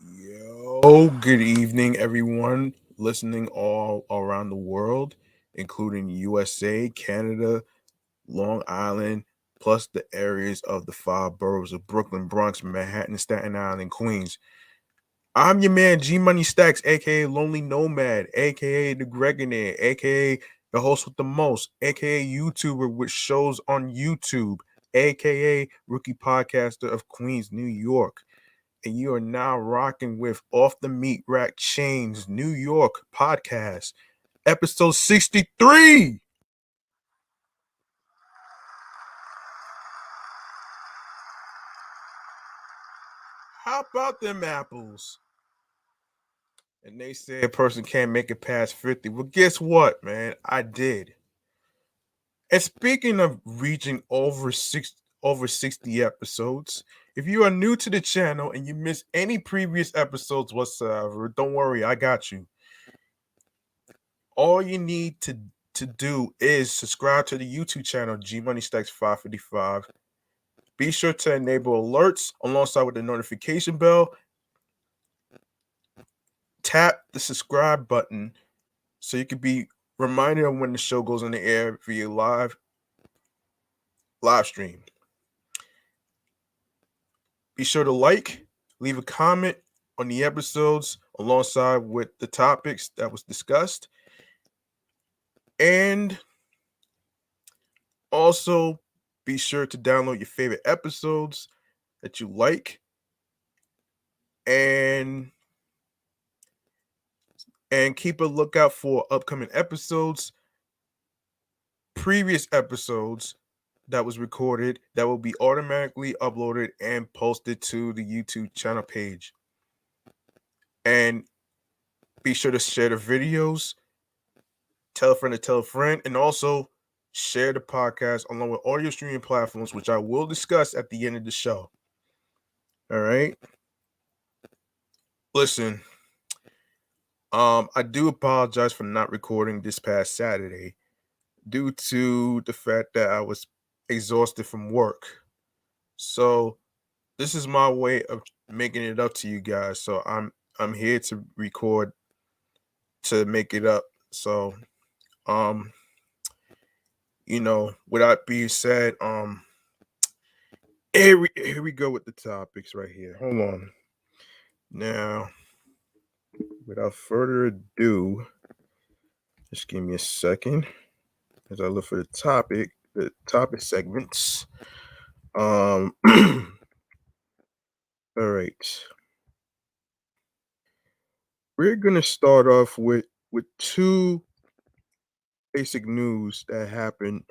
Yo, good evening, everyone listening all around the world, including USA, Canada, Long Island, plus the areas of the five boroughs of Brooklyn, Bronx, Manhattan, Staten Island, and Queens. I'm your man, G Money Stacks, aka Lonely Nomad, aka The Gregonaire, aka the host with the most, aka YouTuber with shows on YouTube, aka Rookie Podcaster of Queens, New York. And you are now rocking with Off the Meatrack Chainz New York podcast, episode 63. How about them apples? And they say a person can't make it past 50. Well, guess what, man? I did. And speaking of reaching over 60 episodes, if you are new to the channel and you missed any previous episodes whatsoever, don't worry, I got you. All you need to do is subscribe to the YouTube channel G Money Stacks 555. Be sure to enable alerts alongside with the notification bell. Tap the subscribe button so you can be reminded of when the show goes on the air via live stream. Be sure to leave a comment on the episodes alongside with the topics that was discussed. And also be sure to download your favorite episodes that you like and keep a lookout for upcoming episodes, previous episodes that was recorded that will be automatically uploaded and posted to the YouTube channel page. And be sure to share the videos, tell a friend, and also share the podcast along with audio streaming platforms, which I will discuss at the end of the show. All right. Listen, I do apologize for not recording this past Saturday due to the fact that I was exhausted from work. So this is my way of making it up to you guys. So I'm here to record to make it up. So with that being said, here we go with the topics right here. Hold on. Now, without further ado, just give me a second as I look for the topic segments. All right. We're gonna start off with two basic news that happened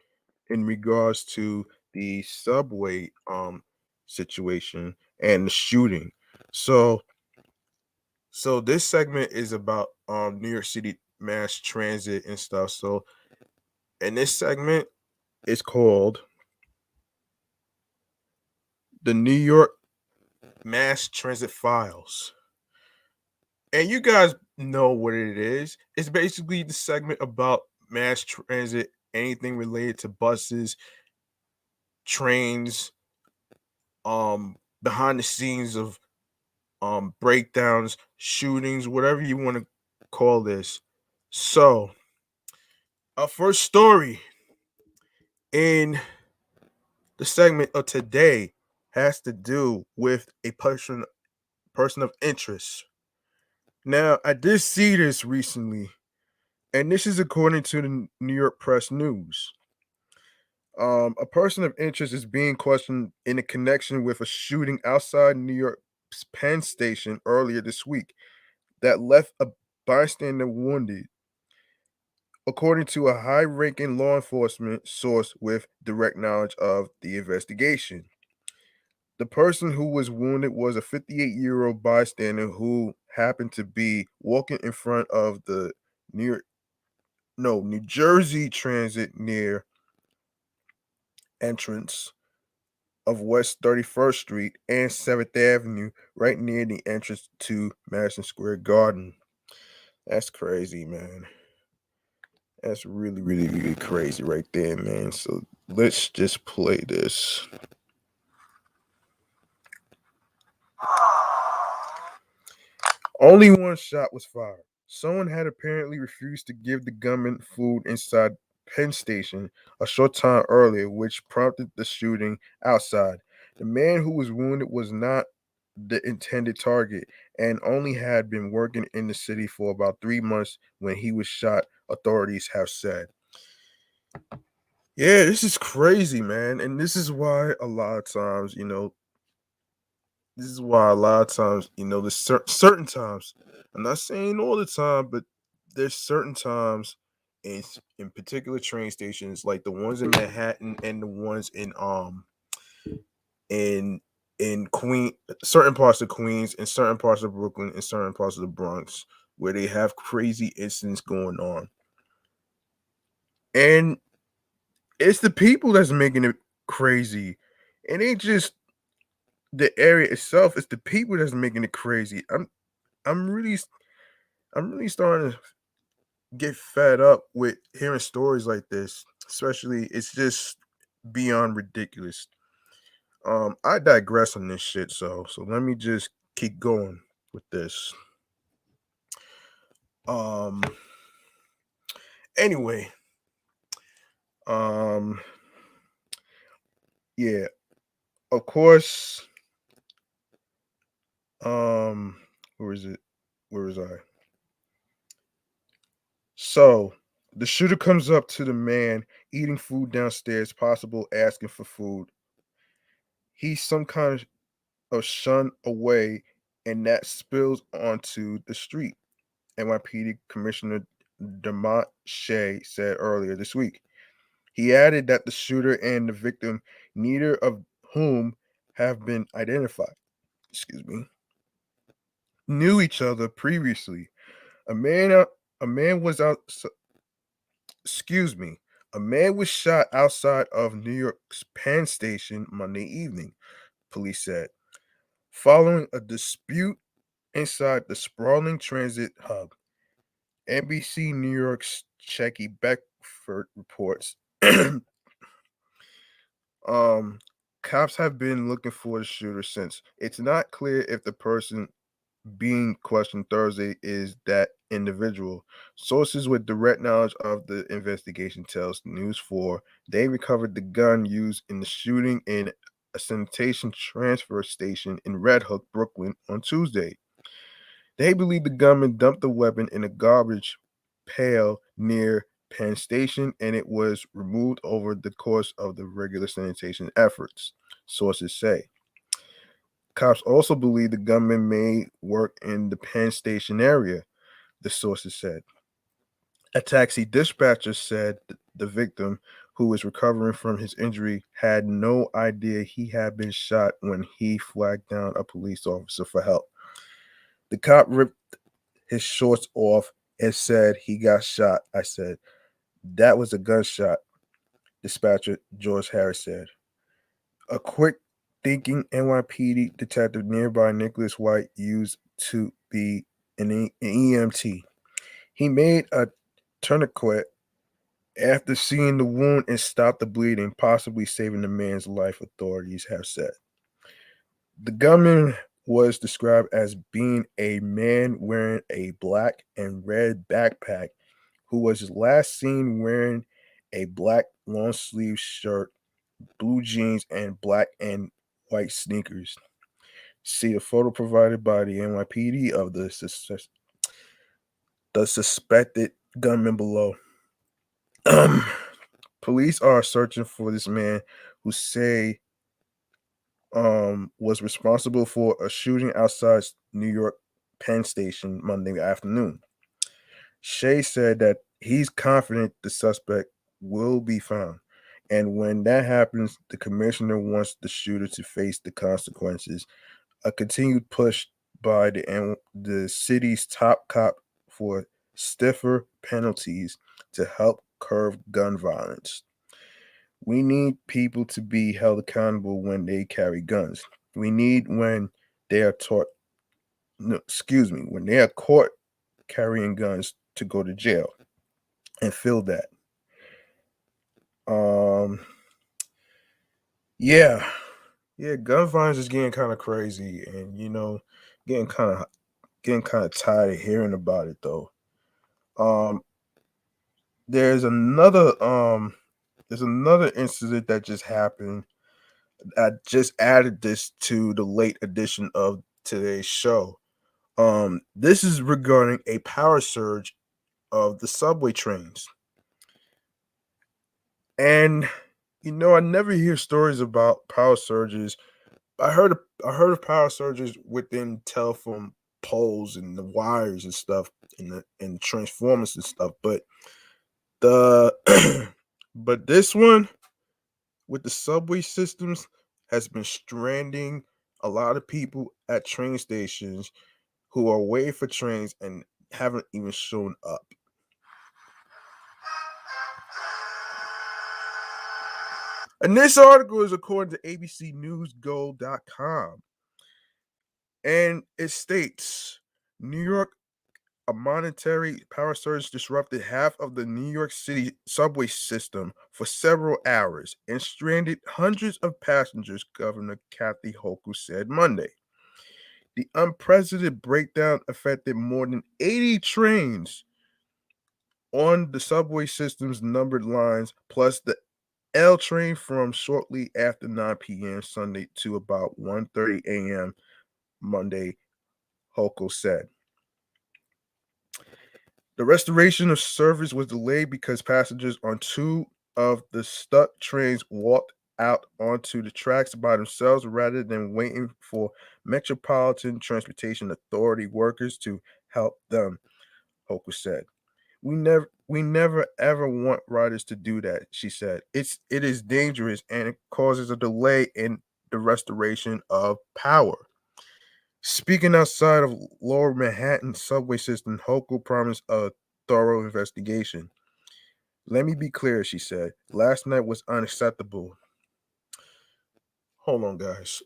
in regards to the subway situation and the shooting. So this segment is about New York City mass transit and stuff. So in this segment, it's called the New York Mass Transit Files. And you guys know what it is. It's basically the segment about mass transit, anything related to buses, trains, behind the scenes of breakdowns, shootings, whatever you want to call this. So, our first story in the segment of today has to do with a person of interest. Now, I did see this recently, and this is according to the New York Press News. A person of interest is being questioned in a connection with a shooting outside New York's Penn Station earlier this week that left a bystander wounded, according to a high ranking law enforcement source with direct knowledge of the investigation. The person who was wounded was a 58-year-old bystander who happened to be walking in front of the New Jersey Transit near entrance of West 31st Street and 7th Avenue, right near the entrance to Madison Square Garden. That's crazy, man. That's really, really, really crazy right there, man. So let's just play this. Only one shot was fired. Someone had apparently refused to give the gunman food inside Penn Station a short time earlier, which prompted the shooting outside. The man who was wounded was not the intended target and only had been working in the city for about 3 months when he was shot, authorities have said. Yeah, this is crazy, man. And this is why a lot of times, there's certain times, I'm not saying all the time, but there's certain times in particular train stations, like the ones in Manhattan and the ones in Queen certain parts of Queens and certain parts of Brooklyn and certain parts of the Bronx, where they have crazy incidents going on. And it's the people that's making it crazy. It ain't just the area itself, it's the people that's making it crazy. I'm really I'm really starting to get fed up with hearing stories like this. Especially, it's just beyond ridiculous. I digress on this shit, so let me just keep going with this. Um, anyway, um, yeah, of course. Where is it? Where was I? So the shooter comes up to the man eating food downstairs, possible asking for food. He's some kind of shunned away, and that spills onto the street. NYPD Commissioner Demont Shea said earlier this week. He added that the shooter and the victim, neither of whom have been identified, excuse me, knew each other previously. A man, a man was out. Excuse me. A man was shot outside of New York's Penn Station Monday evening, police said, following a dispute inside the sprawling transit hub. NBC New York's Checky Beckford reports. um, Cops have been looking for the shooter since. It's not clear if the person being questioned Thursday is that individual. Sources with direct knowledge of the investigation tells News 4 they recovered the gun used in the shooting in a sanitation transfer station in Red Hook, Brooklyn on Tuesday. They believe the gunman dumped the weapon in a garbage pail near Penn Station and it was removed over the course of the regular sanitation efforts, sources say. Cops also believe the gunman may work in the Penn Station area, the sources said. A taxi dispatcher said the victim, who was recovering from his injury, had no idea he had been shot when he flagged down a police officer for help. The cop ripped his shorts off and said he got shot. I said, that was a gunshot, dispatcher George Harris said. A quick thinking NYPD detective nearby Nicholas White used to be an EMT. He made a tourniquet after seeing the wound and stopped the bleeding, possibly saving the man's life, authorities have said. The gunman was described as being a man wearing a black and red backpack who was last seen wearing a black long sleeve shirt, blue jeans, and black and white sneakers. See a photo provided by the NYPD of the suspected gunman below. Police are searching for this man who say was responsible for a shooting outside New York Penn Station Monday afternoon. Shea said that he's confident the suspect will be found. And when that happens, the commissioner wants the shooter to face the consequences. A continued push by the city's top cop for stiffer penalties to help curb gun violence. We need people to be held accountable when they carry guns. We need when they are taught, no, excuse me, when they are caught carrying guns to go to jail. and feel that. Yeah, yeah, gun violence is getting kind of crazy, and getting kind of getting kind of tired of hearing about it though. Um, there's another incident that just happened. I just added this to the late edition of today's show. This is regarding a power surge of the subway trains. And I never hear stories about power surges. I heard of power surges within telephone poles and the wires and stuff and transformers and stuff, but the but this one with the subway systems has been stranding a lot of people at train stations who are waiting for trains and haven't even shown up. And this article is according to abcnewsgo.com. And it states New York, a monetary power surge disrupted half of the New York City subway system for several hours and stranded hundreds of passengers, Governor Kathy Hochul said Monday. The unprecedented breakdown affected more than 80 trains on the subway system's numbered lines, plus the L train from shortly after 9 p.m. Sunday to about 1:30 a.m. Monday, Hochul said. The restoration of service was delayed because passengers on two of the stuck trains walked out onto the tracks by themselves rather than waiting for Metropolitan Transportation Authority workers to help them, Hochul said. We never ever want riders to do that, she said. It is dangerous and it causes a delay in the restoration of power. Speaking outside of Lower Manhattan subway system, Hochul promised a thorough investigation. Let me be clear, she said. Last night was unacceptable. Hold on, guys.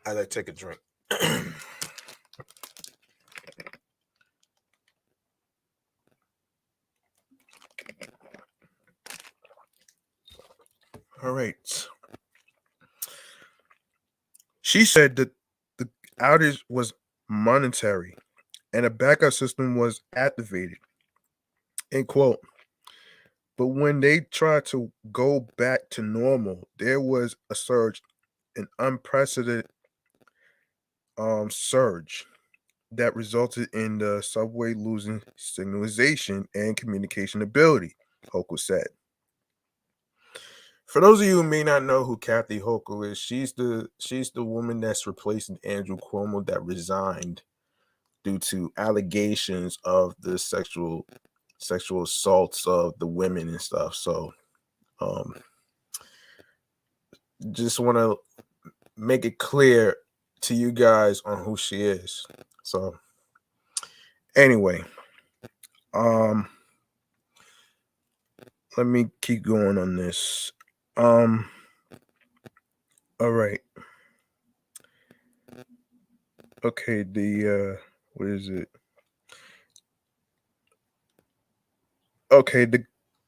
I gotta take a drink. All right. She said that the outage was monetary and a backup system was activated. End quote. But when they tried to go back to normal, there was a surge, an unprecedented surge that resulted in the subway losing signalization and communication ability, Hochul said. For those of you who may not know who Kathy Hochul is, she's the woman that's replacing Andrew Cuomo that resigned due to allegations of the sexual assaults of the women and stuff. So um just want to make it clear to you guys on who she is. So anyway, um let me keep going on this. Um all right. Okay, what is it? Okay, the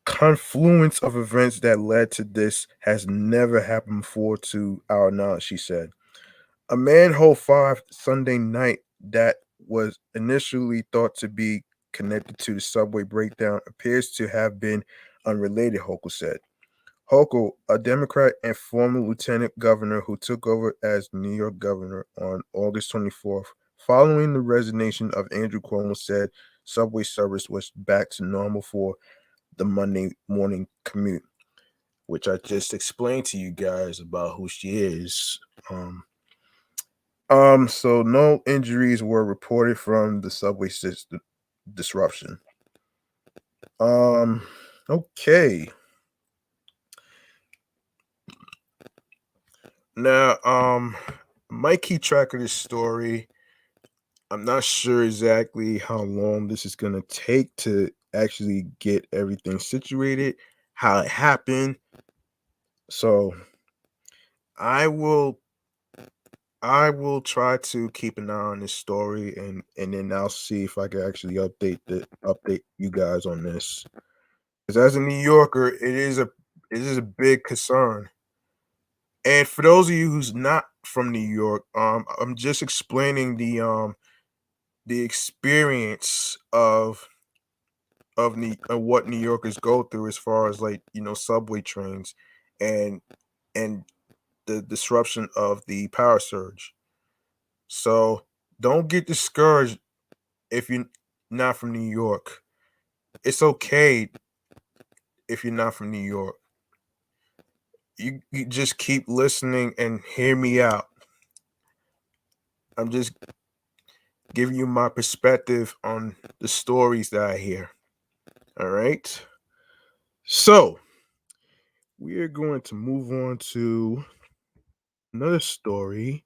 confluence of events that led to this has never happened before to our knowledge, she said. A manhole 5 Sunday night that was initially thought to be connected to the subway breakdown appears to have been unrelated, Hochul said. Hochul, a Democrat and former lieutenant governor who took over as New York governor on August 24th, following the resignation of Andrew Cuomo, said subway service was back to normal for the Monday morning commute, which I just explained to you guys about who she is. So no injuries were reported from the subway system disruption. Okay. Now, might keep track of this story. I'm not sure exactly how long this is gonna take to actually get everything situated, how it happened. So I will I will try to keep an eye on this story and then I'll see if I can actually update you guys on this. Because as a New Yorker, it is a big concern. And for those of you who's not from New York, I'm just explaining the experience of what New Yorkers go through as far as like subway trains and and the disruption of the power surge. So don't get discouraged if you're not from New York. It's okay if you're not from New York. You just keep listening and hear me out. I'm just giving you my perspective on the stories that I hear. All right. So we are going to move on to another story,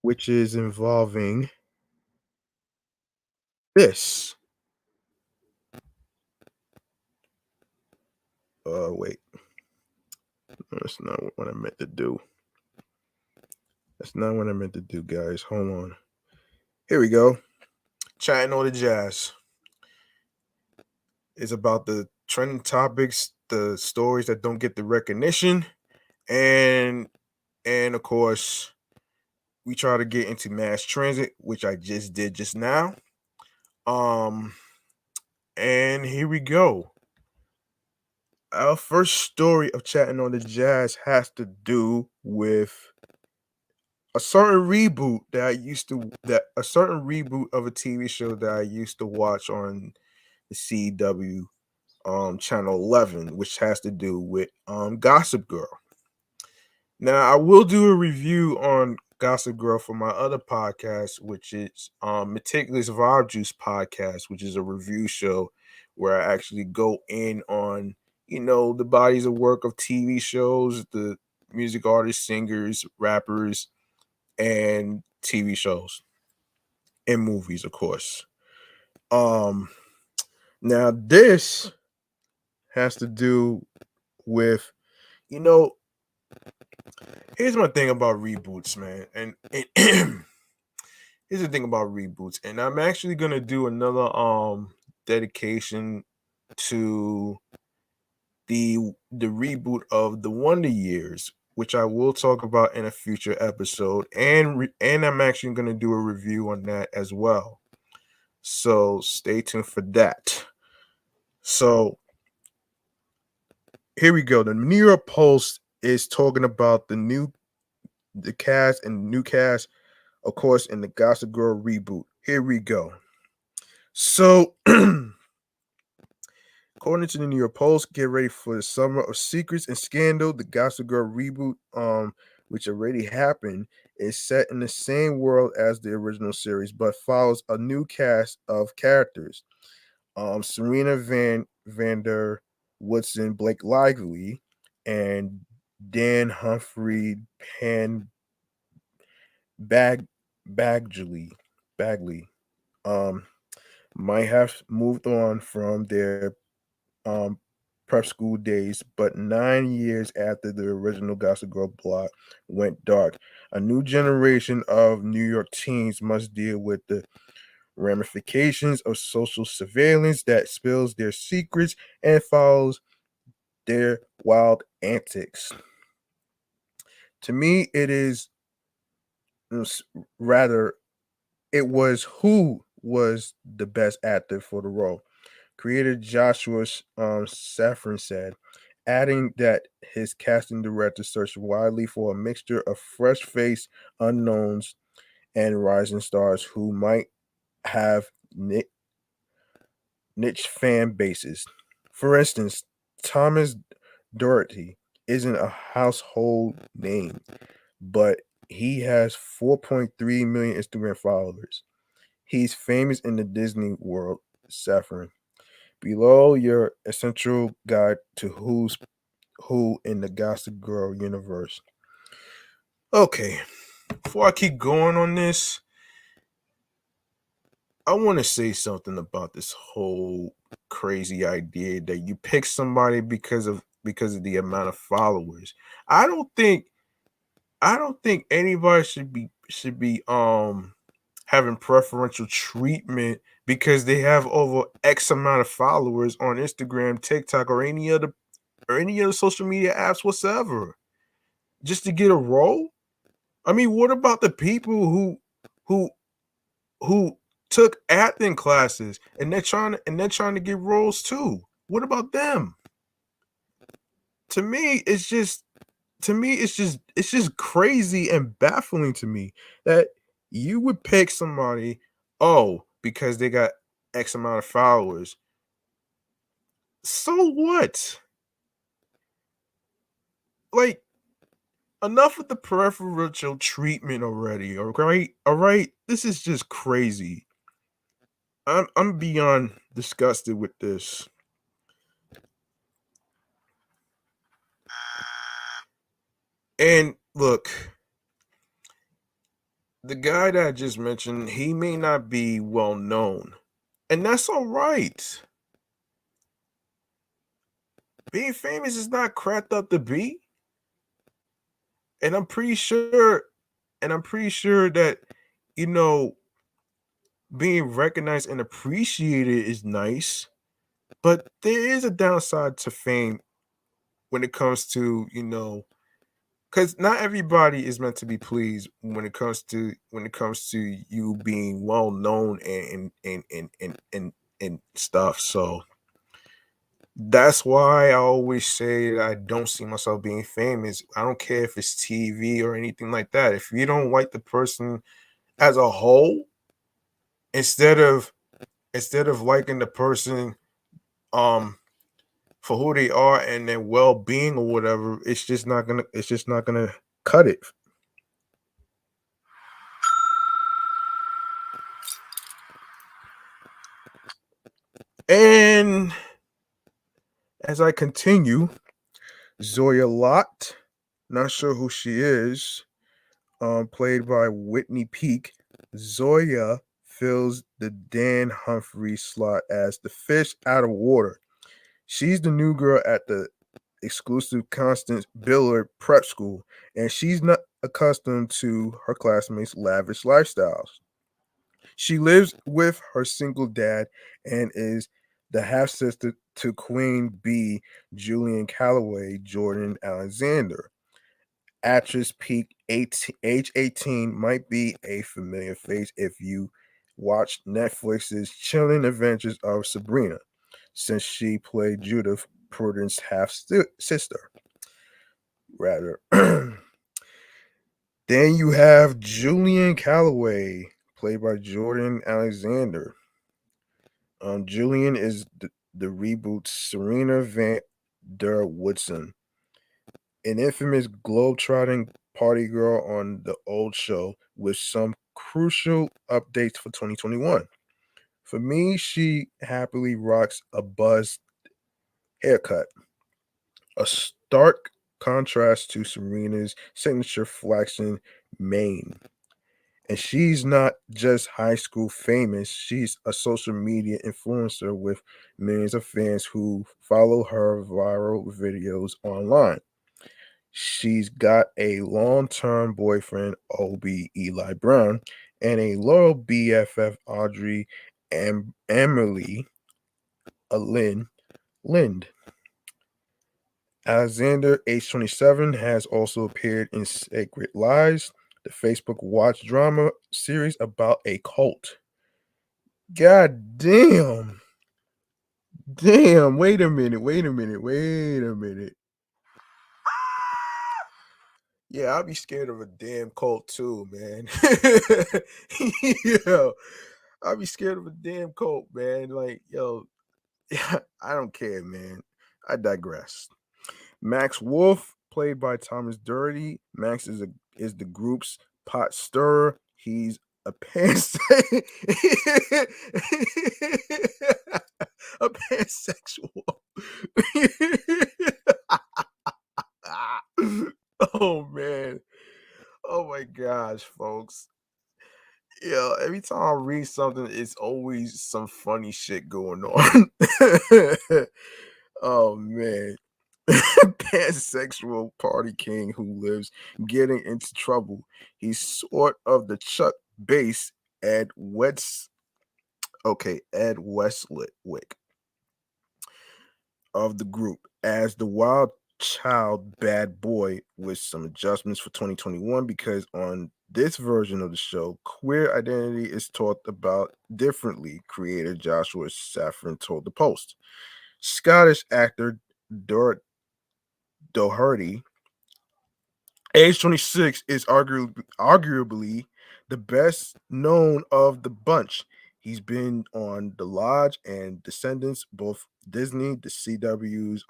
which is involving this. Wait. That's not what I meant to do. That's not what I meant to do, guys. Hold on. Here we go. Chatting on the jazz is about the trending topics, the stories that don't get the recognition, and of course, we try to get into mass transit, which I just did just now. Um, and here we go. Our first story of chatting on the jazz has to do with a certain reboot that a certain reboot of a TV show that I used to watch on the CW channel 11, which has to do with Gossip Girl. Now I will do a review on Gossip Girl for my other podcast, which is Meticulous Vibe Juice podcast, which is a review show where I actually go in on the bodies of work of TV shows, the music artists, singers, rappers, and TV shows and movies, of course. Um, Now this has to do with you know. Here's my thing about reboots, man, and here's the thing about reboots, and I'm actually gonna do another dedication to the reboot of the Wonder Years, which I will talk about in a future episode, and I'm actually gonna do a review on that as well. So stay tuned for that. So here we go. The New York Post is talking about the cast and new cast, of course, in the Gossip Girl reboot. Here we go. So according to the New York Post, get ready for the summer of secrets and scandal. The Gossip Girl reboot, which already happened, is set in the same world as the original series, but follows a new cast of characters. Serena Vander Woodson, Blake Lively, and Dan Humphrey Pan Bagley um might have moved on from their um prep school days, but 9 years after the original Gossip Girl plot went dark, a new generation of New York teens must deal with the ramifications of social surveillance that spills their secrets and follows their wild antics. To me, s- rather it was who was the best actor for the role. Creator Joshua Safran said, adding that his casting director searched widely for a mixture of fresh faced unknowns and rising stars who might have niche fan bases. For instance, Thomas Doherty isn't a household name, but he has 4.3 million Instagram followers. He's famous in the Disney world, Saffron. Below your essential guide to who's who in the Gossip Girl universe. Okay, before I keep going on this, I want to say something about this whole crazy idea that you pick somebody because of the amount of followers. I don't think I don't think anybody should be having preferential treatment because they have over X amount of followers on Instagram, TikTok, or any other social media apps whatsoever, just to get a role? I mean, what about the people who who took acting classes and they're trying to get roles too? What about them? To me, it's just crazy and baffling to me that you would pick somebody, oh, because they got X amount of followers. So what? Like, enough with the preferential treatment already, all right? All right? This is just crazy. I'm beyond disgusted with this. And look, the guy that I just mentioned, he may not be well known. And that's all right. Being famous is not cracked up to be. And I'm pretty sure that, you know, being recognized and appreciated is nice, but there is a downside to fame when it comes to, because not everybody is meant to be pleased when it comes to you being well known and stuff. So that's why I always say that I don't see myself being famous. I don't care if it's TV or anything like that. If you don't like the person as a whole, instead of liking the person um for who they are and their well-being or whatever, it's just not gonna cut it. And as I continue, Zoya Lott, not sure who she is, played by Whitney Peak. Zoya fills the Dan Humphrey slot as the fish out of water. She's the new girl at the exclusive Constance Billard prep school, and she's not accustomed to her classmates' lavish lifestyles. She lives with her single dad and is the half sister to Queen Bee, Julian Calloway, Jordan Alexander. Actress peak 18, age 18 might be a familiar face if you watched Netflix's Chilling Adventures of Sabrina, since she played Judith Prudence half sister. Rather, then you have Julian Calloway, played by Jordan Alexander. Julian is the reboot Serena Van der Woodson, an infamous globetrotting party girl on the old show, with some crucial updates for 2021. For me, she happily rocks a buzz haircut, a stark contrast to Serena's signature flaxen mane. And she's not just high school famous, she's a social media influencer with millions of fans who follow her viral videos online. She's got a long term boyfriend, OB Eli Brown, and a loyal BFF, Audrey Emily Lind. Alexander, age 27, has also appeared in Sacred Lies, the Facebook Watch drama series about a cult. God damn. Damn. Wait a minute. Wait a minute. Wait a minute. Yeah, I'll be scared of a damn cult too, man. Yo, I'll be scared of a damn cult, man. Like, yo, I don't care, man. I digress. Max Wolf, played by Thomas Dirty. Max is the group's pot stirrer. He's a a pansexual. Oh man. Oh my gosh, folks. Yeah, every time I read something, it's always some funny shit going on. Oh man. Pansexual party king who lives getting into trouble. He's sort of the Chuck Bass Ed West. Okay, Ed Westwick of the group as the wild child bad boy with some adjustments for 2021 because on this version of the show, queer identity is talked about differently, creator Joshua Safran told the Post. Scottish actor Doherty, age 26, is arguably the best known of the bunch. He's been on The Lodge and Descendants, both Disney, the CW's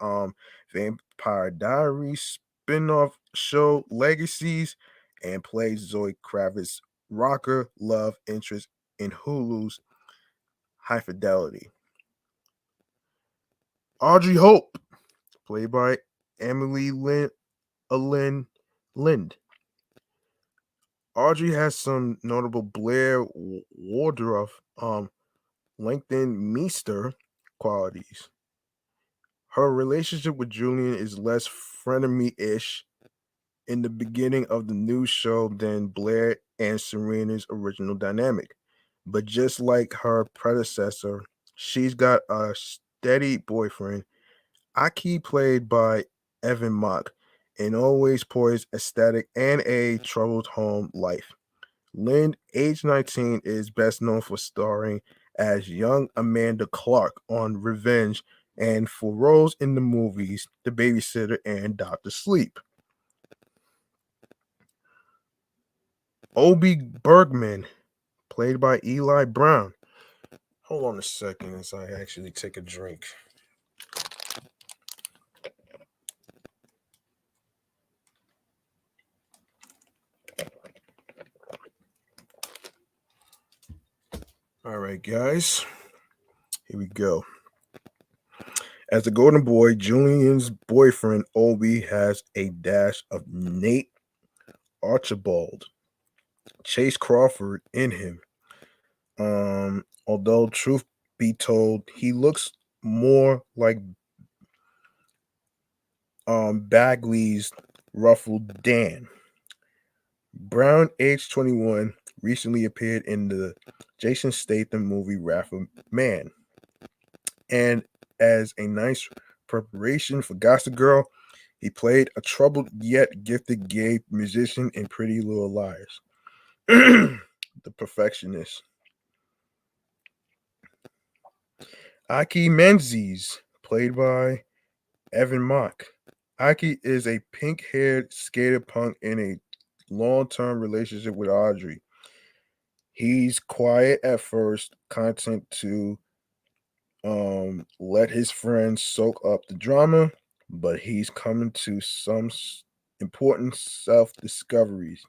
Vampire Diaries spin-off show Legacies, and plays Zoe Kravitz rocker love interest in Hulu's High Fidelity. Audrey Hope, played by Emily Lynn Lind. Audrey has some notable Blair Wardrough, LinkedIn Meester qualities. Her relationship with Julian is less frenemy-ish in the beginning of the new show than Blair and Serena's original dynamic. But just like her predecessor, she's got a steady boyfriend, Aki, played by Evan Mock, an always poised aesthetic and a troubled home life. Lind, age 19, is best known for starring as young Amanda Clark on Revenge and for roles in the movies The Babysitter and Doctor Sleep. Obi Bergman, played by Eli Brown. Hold on a second as I actually take a drink. All right, guys, here we go. As a golden boy, Julian's boyfriend Obi has a dash of Nate Archibald, Chase Crawford in him. Although truth be told, he looks more like Bagley's ruffled Dan. Brown, age 21, recently appeared in the Jason Statham movie Wrath of Man. And as a nice preparation for Gossip Girl, he played a troubled yet gifted gay musician in Pretty Little Liars. The perfectionist. Aki Menzies, played by Evan Mock. Aki is a pink-haired skater punk in a long-term relationship with Audrey. He's quiet at first, content to let his friends soak up the drama, but he's coming to some important self-discoveries.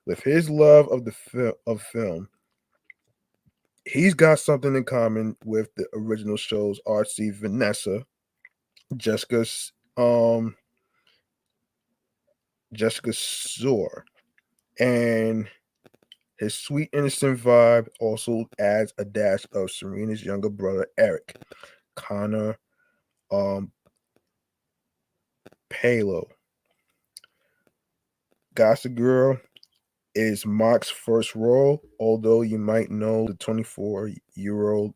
With his love of of film, he's got something in common with the original show's artsy Vanessa, Jessica's Jessica Soar, and his sweet innocent vibe also adds a dash of Serena's younger brother Eric, Connor Palo. Gossip Girl is Mock's first role, although you might know the 24-year-old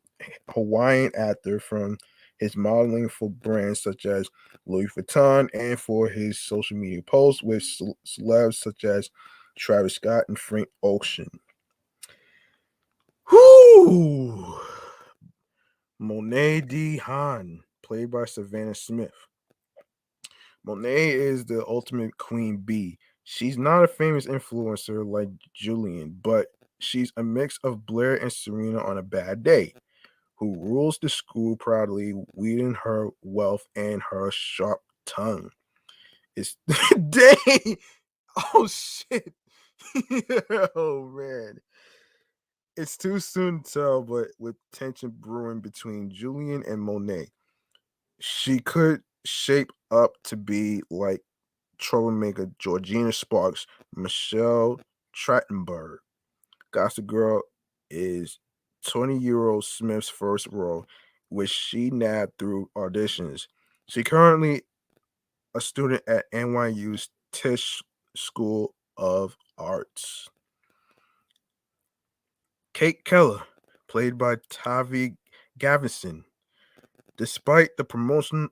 Hawaiian actor from his modeling for brands such as Louis Vuitton and for his social media posts with celebs such as Travis Scott and Frank Ocean. Whoo! Monet D. Hahn, played by Savannah Smith. Monet is the ultimate queen bee. She's not a famous influencer like Julian, but she's a mix of Blair and Serena on a bad day, who rules the school proudly, wielding her wealth and her sharp tongue. It's dang. Oh shit. Oh man. It's too soon to tell, but with tension brewing between Julian and Monet, she could shape up to be like troublemaker Georgina Sparks, Michelle Trachtenberg. Gossip Girl is 20-year-old Smith's first role, which she nabbed through auditions. She currently a student at NYU's Tisch School of Arts. Kate Keller, played by Tavi Gavinson. Despite the promotional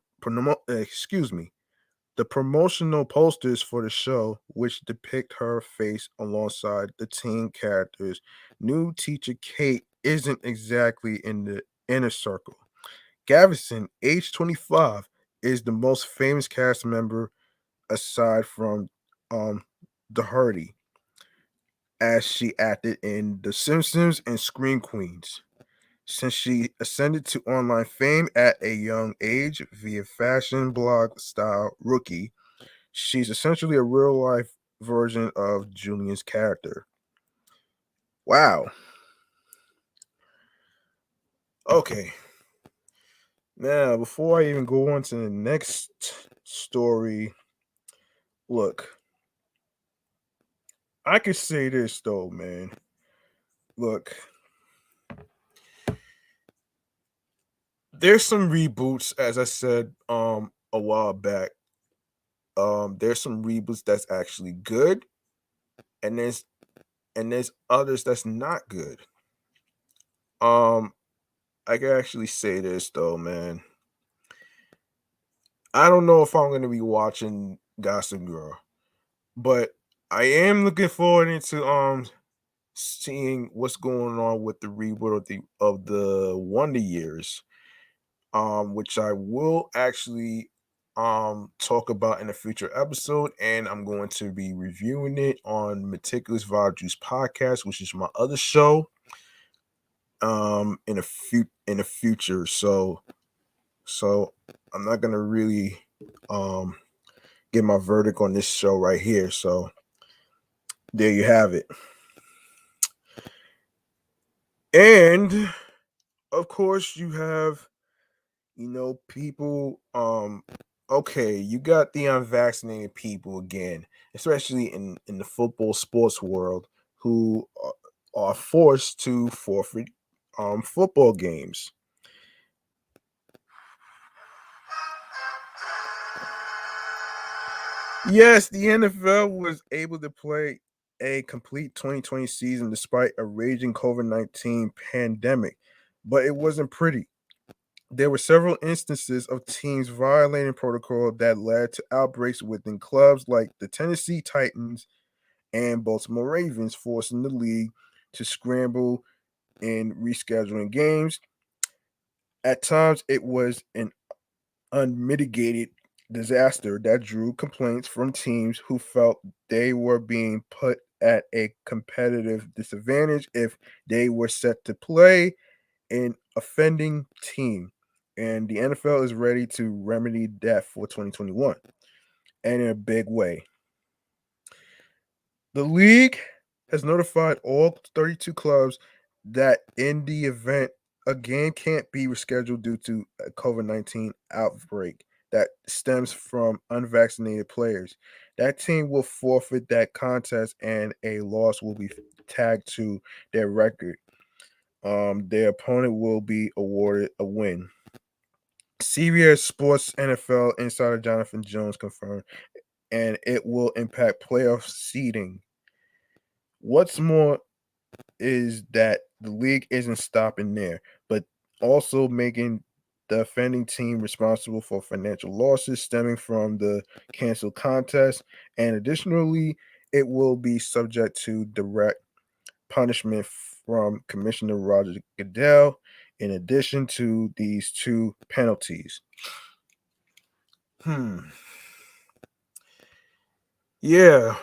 posters for the show, which depict her face alongside the teen characters, new teacher Kate isn't exactly in the inner circle. Gavison, age 25, is the most famous cast member aside from um Doherty, as she acted in The Simpsons and Scream Queens. Since she ascended to online fame at a young age via fashion blog style Rookie, she's essentially a real life version of Julian's character. Wow. Okay. Now, before I even go on to the next story, look, I could say this though, man. Look, there's some reboots, as I said a while back. There's some reboots that's actually good, and there's others that's not good. Um, I can actually say this though, man. I don't know if I'm gonna be watching Gossip Girl, but I am looking forward into seeing what's going on with the reboot of the Wonder Years, which I will actually talk about in a future episode, and I'm going to be reviewing it on Meticulous Vibe Juice Podcast, which is my other show in the future. So I'm not gonna really um get my verdict on this show right here. So there you have it. And of course you have, people, okay, you got the unvaccinated people again, especially in the football sports world, who are forced to forfeit football games. Yes, the NFL was able to play a complete 2020 season despite a raging COVID-19 pandemic, but it wasn't pretty. There were several instances of teams violating protocol that led to outbreaks within clubs like the Tennessee Titans and Baltimore Ravens, forcing the league to scramble in rescheduling games. At times, it was an unmitigated disaster that drew complaints from teams who felt they were being put at a competitive disadvantage if they were set to play an offending team. And the NFL is ready to remedy that for 2021 and in a big way. The league has notified all 32 clubs that in the event a game can't be rescheduled due to a COVID-19 outbreak that stems from unvaccinated players, that team will forfeit that contest and a loss will be tagged to their record. Their opponent will be awarded a win. CBS Sports NFL insider Jonathan Jones confirmed, and it will impact playoff seeding. What's more is that the league isn't stopping there, but also making the offending team responsible for financial losses stemming from the canceled contest. And additionally, it will be subject to direct punishment from Commissioner Roger Goodell, in addition to these two penalties. Hmm. Yeah.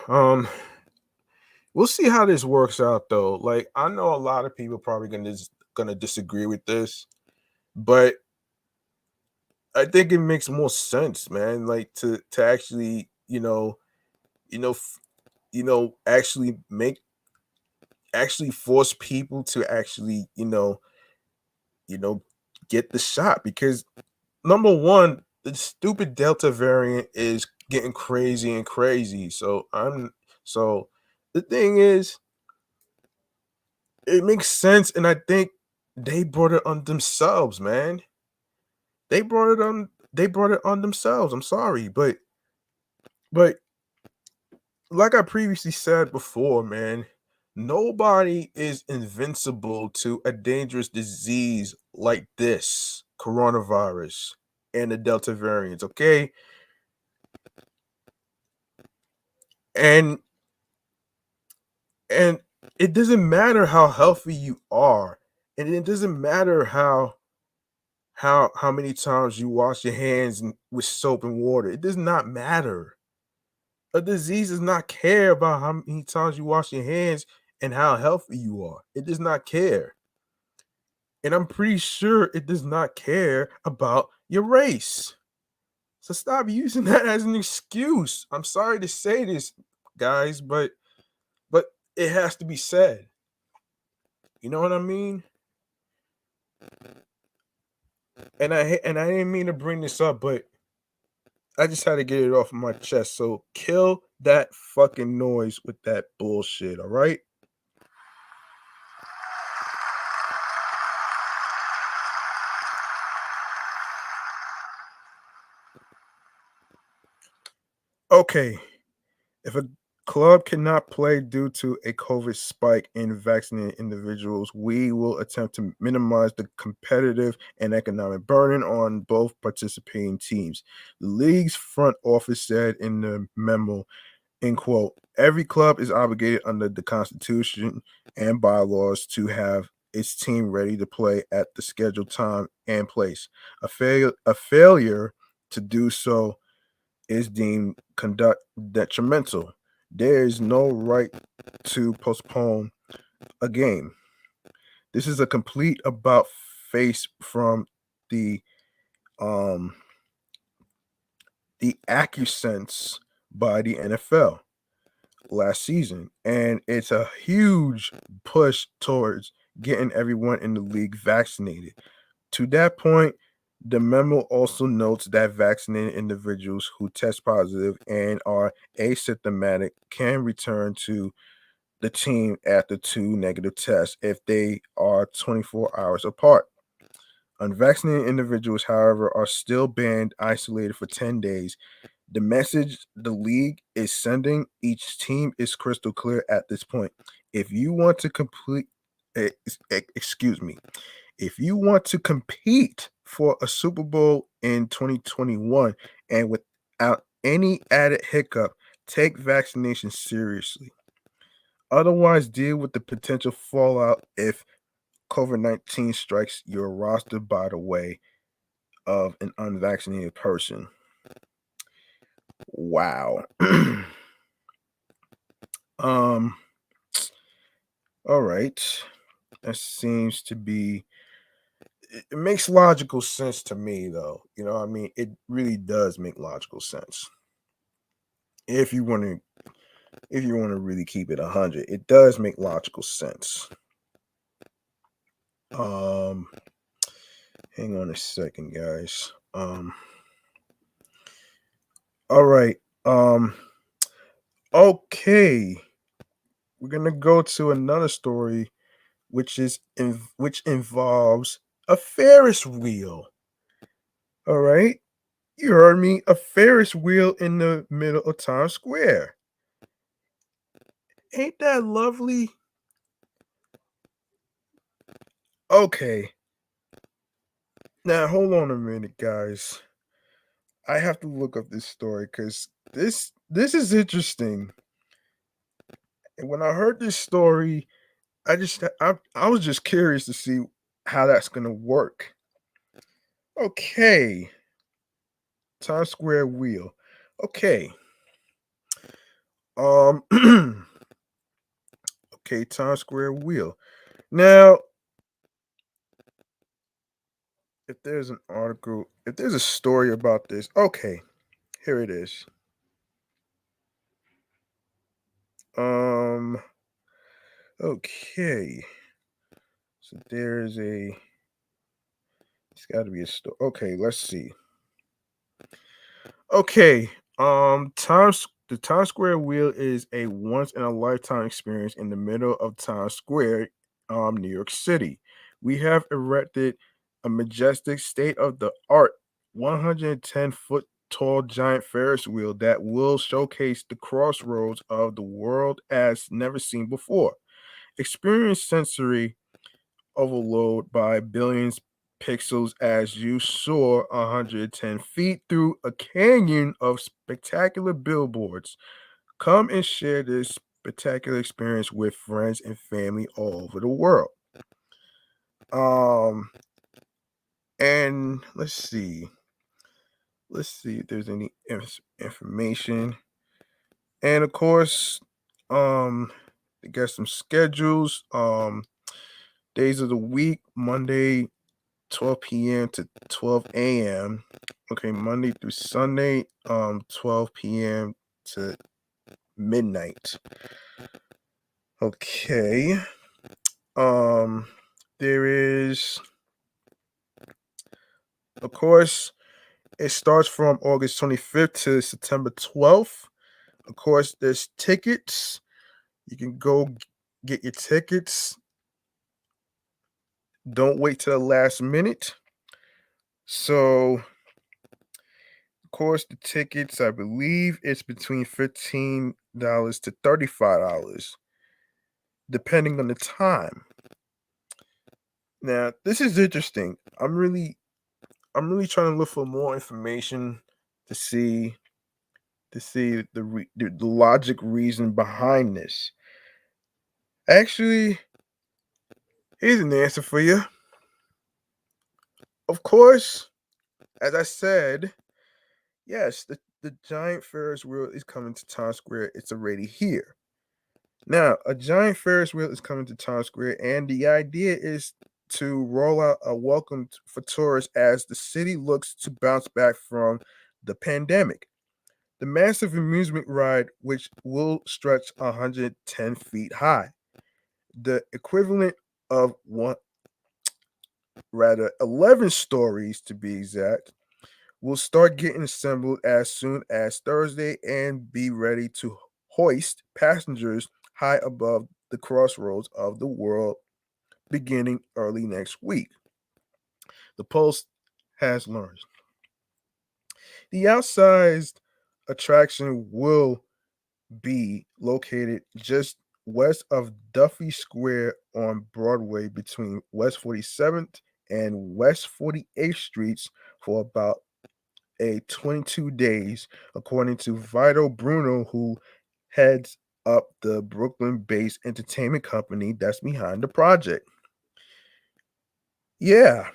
We'll see how this works out though. Like I know a lot of people probably gonna disagree with this, but I think it makes more sense, man. Like to actually, you know, f- actually force people to actually, you know, get the shot because number one, the stupid Delta variant is getting crazy and crazy. So the thing is, it makes sense, and I think they brought it on themselves, man. They brought it on themselves. I'm sorry, but like I previously said before, man, Nobody is invincible to a dangerous disease like this coronavirus and the Delta variant, okay? And and it doesn't matter how healthy you are, and it doesn't matter how many times you wash your hands with soap and water. It does not matter. A disease does not care about how many times you wash your hands and how healthy you are. It does not care. And I'm pretty sure it does not care about your race. So stop using that as an excuse. I'm sorry to say this, guys, but it has to be said. You know what I mean? And I didn't mean to bring this up, but I just had to get it off my chest. So kill that fucking noise with that bullshit, all right? Okay. If a club cannot play due to a COVID spike in vaccinated individuals, we will attempt to minimize the competitive and economic burden on both participating teams. The league's front office said in the memo, in quote, every club is obligated under the Constitution and bylaws to have its team ready to play at the scheduled time and place. A failure to do so is deemed conduct detrimental. There is no right to postpone a game. This is a complete about face from the um the accusance by the NFL last season, and it's a huge push towards getting everyone in the league vaccinated. To that point, the memo also notes that vaccinated individuals who test positive and are asymptomatic can return to the team after two negative tests if they are 24 hours apart. Unvaccinated individuals, however, are still banned, isolated for 10 days. The message the league is sending each team is crystal clear at this point. If you want to complete, excuse me, if you want to compete for a Super Bowl in 2021 and without any added hiccup, take vaccination seriously. Otherwise, deal with the potential fallout if COVID-19 strikes your roster by the way of an unvaccinated person. Wow. um all right. That seems to be it makes logical sense to me though. You know what I mean? It really does make logical sense. If you want to really keep it 100, it does make logical sense. Um hang on a second, guys. All right. Okay. We're going to go to another story which involves a Ferris wheel. All right? You heard me, a Ferris wheel in the middle of Times Square. Ain't that lovely? Okay. Now hold on a minute, guys. I have to look up this story cuz this is interesting. And when I heard this story, I was just curious to see how that's going to work. Okay. Times Square wheel. Okay. Um okay, Times Square wheel. Now, if there's an article, if there's a story about this, okay, here it is. Um okay. So there's a it's got to be a story. Okay, let's see. Okay. The Times Square wheel is a once in a lifetime experience in the middle of Times Square, New York City. We have erected a majestic state of the art 110-foot tall giant Ferris wheel that will showcase the crossroads of the world as never seen before. Experience sensory overload by billions pixels as you soar 110 feet through a canyon of spectacular billboards. Come and share this spectacular experience with friends and family all over the world. Um, and let's see if there's any information. And of course, they got some schedules. Days of the week: Monday 12 p.m. to 12 a.m. Okay, Monday through Sunday, 12 p.m. to midnight. Okay. Um, there is, of course, it starts from August 25th to September 12th. Of course, there's tickets. You can go get your tickets. Don't wait till the last minute. So, of course, the tickets, I believe it's between $15 to $35, depending on the time. Now, this is interesting. I'm really trying to look for more information to see the logic reason behind this. Actually, here's an answer for you. Of course, as I said, yes, the giant Ferris wheel is coming to Times Square. It's already here. Now, a giant Ferris wheel is coming to Times Square, and the idea is to roll out a welcome for tourists as the city looks to bounce back from the pandemic. The massive amusement ride, which will stretch 110 feet high, the equivalent of 11 stories to be exact, will start getting assembled as soon as Thursday and be ready to hoist passengers high above the crossroads of the world beginning early next week. The Post has learned. The outsized attraction will be located just west of Duffy Square on Broadway between West 47th and West 48th Streets for about 22 days, according to Vito Bruno, who heads up the Brooklyn based entertainment company that's behind the project. Yeah,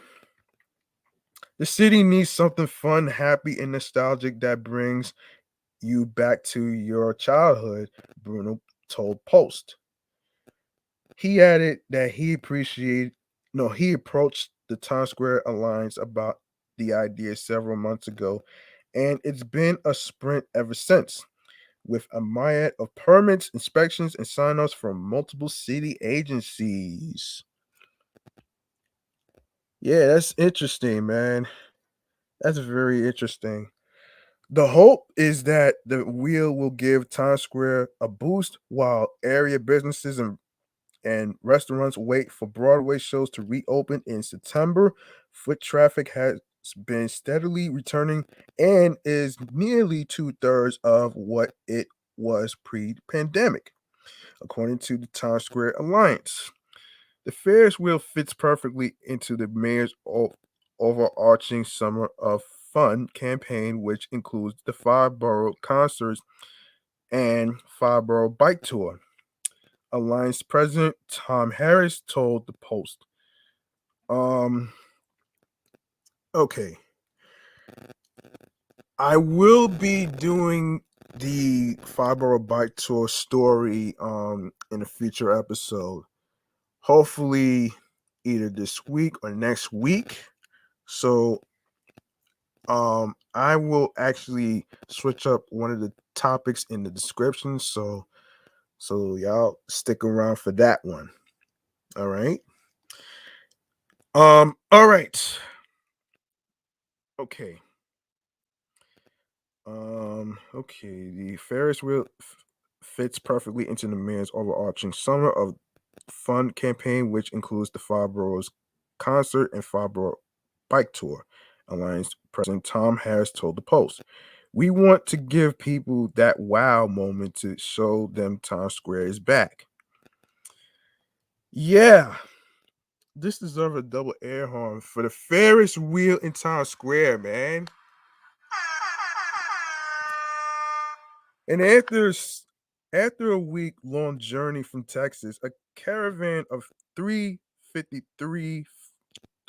the city needs something fun, happy, and nostalgic that brings you back to your childhood, Bruno told Post. He added that he approached the Times Square Alliance about the idea several months ago, and it's been a sprint ever since, with a myriad of permits, inspections, and sign-offs from multiple city agencies. Yeah, that's interesting, man. That's very interesting. The hope is that the wheel will give Times Square a boost while area businesses and restaurants wait for Broadway shows to reopen in September. Foot traffic has been steadily returning and is nearly two-thirds of what it was pre-pandemic, according to the Times Square Alliance. The Ferris wheel fits perfectly into the mayor's overarching Summer of Fun campaign, which includes the five borough concerts and five borough bike tour. Alliance President Tom Harris told the Post. Um, okay. I will be doing the Fibro Bike Tour story in a future episode. Hopefully either this week or next week. So I will actually switch up one of the topics in the description. So y'all stick around for that one. All right. All right. Okay. Okay. The Ferris wheel fits perfectly into the man's overarching Summer of Fun campaign, which includes the Five Boroughs concert and Five Borough bike tour. Alliance President Tom Harris told the Post. We want to give people that wow moment to show them Times Square is back. Yeah, this deserves a double air horn for the Ferris wheel in Times Square, man. And after a week-long journey from Texas, a caravan of 353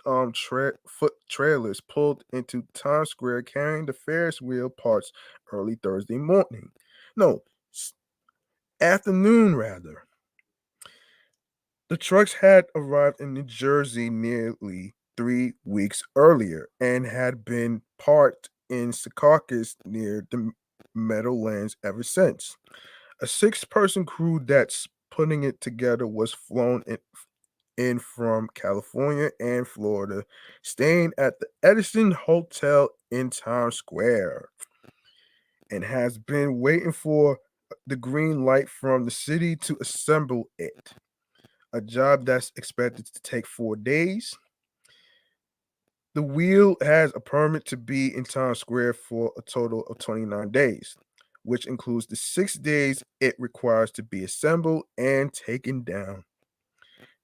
foot trailers pulled into Times Square carrying the Ferris wheel parts early Thursday morning. No, afternoon rather. The trucks had arrived in New Jersey nearly 3 weeks earlier and had been parked in Secaucus near the Meadowlands ever since. A six-person crew that's putting it together was flown in from California and Florida, staying at the Edison Hotel in Times Square, and has been waiting for the green light from the city to assemble it. A job that's expected to take 4 days. The wheel has a permit to be in Times Square for a total of 29 days, which includes the 6 days it requires to be assembled and taken down.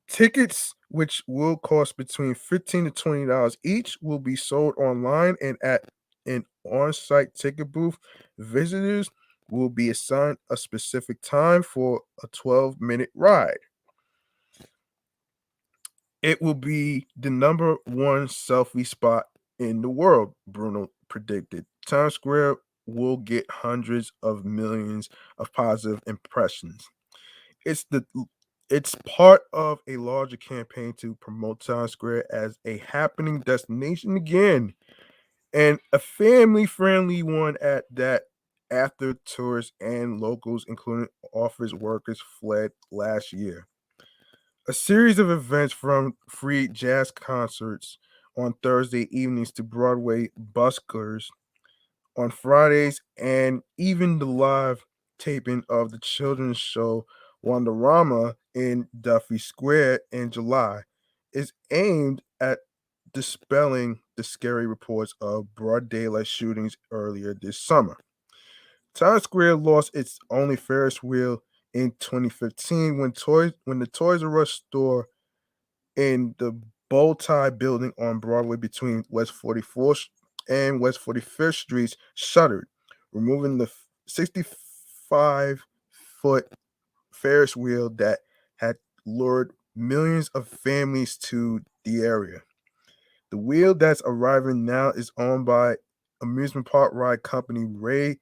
Tickets, which will cost between $15 to $20 each, will be sold online and at an on site ticket booth. Visitors will be assigned a specific time for a 12-minute ride. It will be the number one selfie spot in the world, Bruno predicted. Times Square will get hundreds of millions of positive impressions. It's the it's part of a larger campaign to promote Times Square as a happening destination again, and a family-friendly one at that. After tourists and locals, including office workers, fled last year. A series of events from free jazz concerts on Thursday evenings to Broadway buskers on Fridays, and even the live taping of the children's show Wonderama in Duffy Square in July is aimed at dispelling the scary reports of broad daylight shootings earlier this summer. Times Square lost its only Ferris wheel in 2015 when the Toys R Us store in the Bow Tie building on Broadway between West 44th and West 45th Streets shuttered, removing the 65-foot Ferris wheel that had lured millions of families to the area. The wheel that's arriving now is owned by amusement park ride company Ray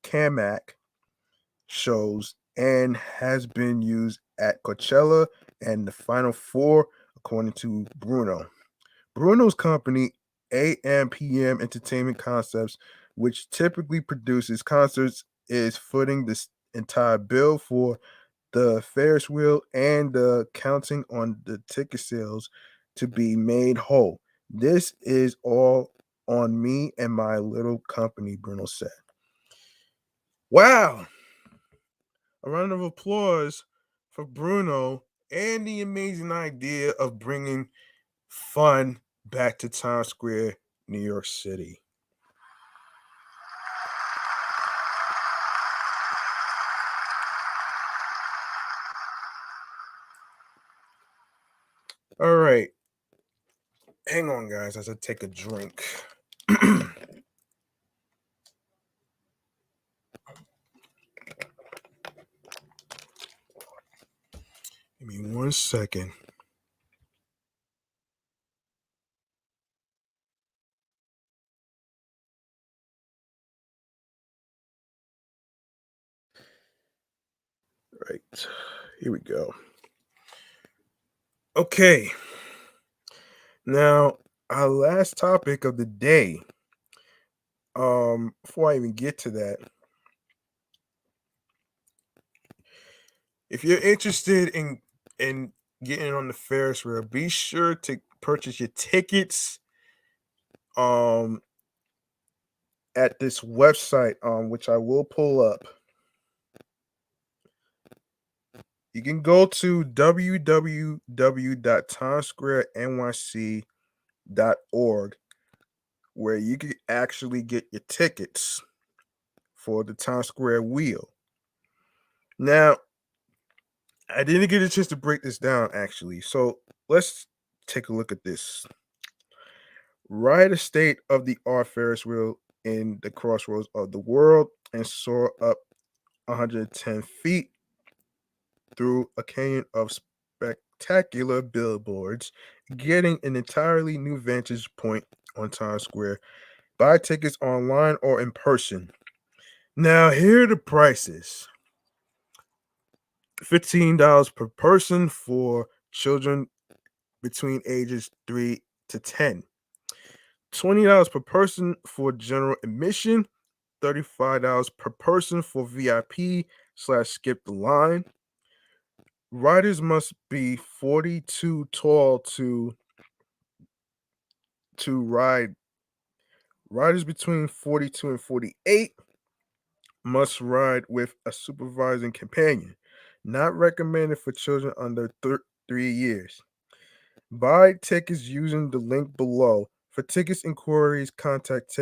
Kamak shows and has been used at Coachella and the Final Four, according to Bruno. Bruno's company, AMPM Entertainment Concepts, which typically produces concerts, is footing this entire bill for the Ferris wheel and the counting on the ticket sales to be made whole. This is all on me and my little company, Bruno said. Wow. A round of applause for Bruno and the amazing idea of bringing fun back to Times Square, New York City. All right. Hang on, guys, as I take a drink. Give me 1 second. Right. Here we go. Okay. Now, our last topic of the day. Before I even get to that, if you're interested in getting on the Ferris wheel, be sure to purchase your tickets um at this website which I will pull up. You can go to www.timessquarenyc.org where you can actually get your tickets for the Times Square wheel. Now, I didn't get a chance to break this down actually. So let's take a look at this. Ride a state of the art Ferris wheel in the crossroads of the world and soar up 110 feet through a canyon of spectacular billboards, getting an entirely new vantage point on Times Square. Buy tickets online or in person. Now, here are the prices. $15 per person for children between ages 3 to 10. $20 per person for general admission. $35 per person for VIP / skip the line. Riders must be 42 tall to ride. Riders between 42 and 48 must ride with a supervising companion. Not recommended for children under 3 years. Buy tickets using the link below. For tickets inquiries, contact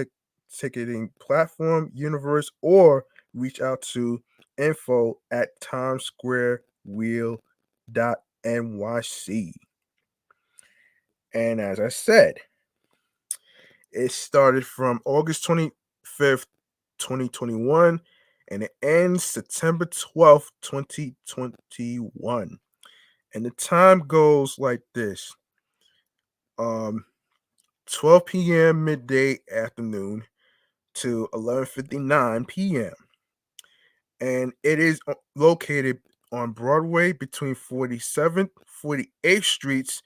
ticketing platform Universe or reach out to info@timessquarewheel.nyc. And as I said, it started from August 25th, 2021, and it ends September 12th, 2021. And the time goes like this. 12 p.m. midday afternoon to 11:59 p.m. And it is located on Broadway between 47th, 48th Streets,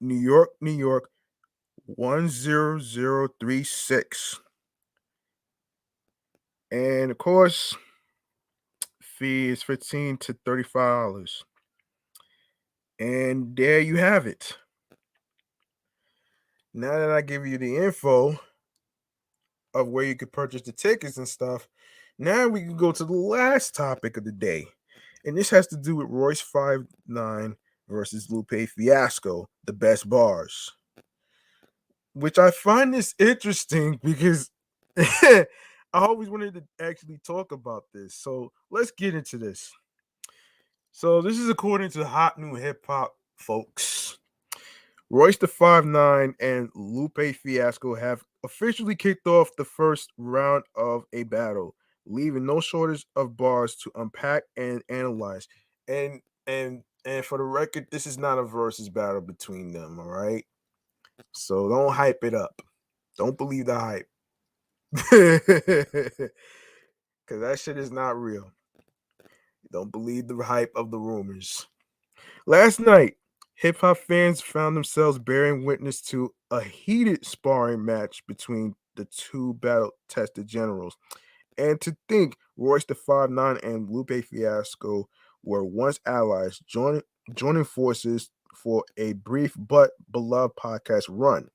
New York 10036. And of course, fee is $15 to $35. And there you have it. Now that I give you the info of where you could purchase the tickets and stuff, now we can go to the last topic of the day. And this has to do with Royce 5'9" versus Lupe Fiasco, the best bars. Which I find this interesting because I always wanted to actually talk about this. So let's get into this. So this is according to Hot New Hip Hop folks. Royce the 5'9" and Lupe Fiasco have officially kicked off the first round of a battle, leaving no shortage of bars to unpack and analyze. And for the record, this is not a versus battle between them, all right? So don't hype it up. Don't believe the hype. Cause that shit is not real. Don't believe the hype of the rumors. Last night, hip hop fans found themselves bearing witness to a heated sparring match between the two battle tested generals. And to think Royce the 5'9" and Lupe Fiasco were once allies, joining forces for a brief but beloved podcast run.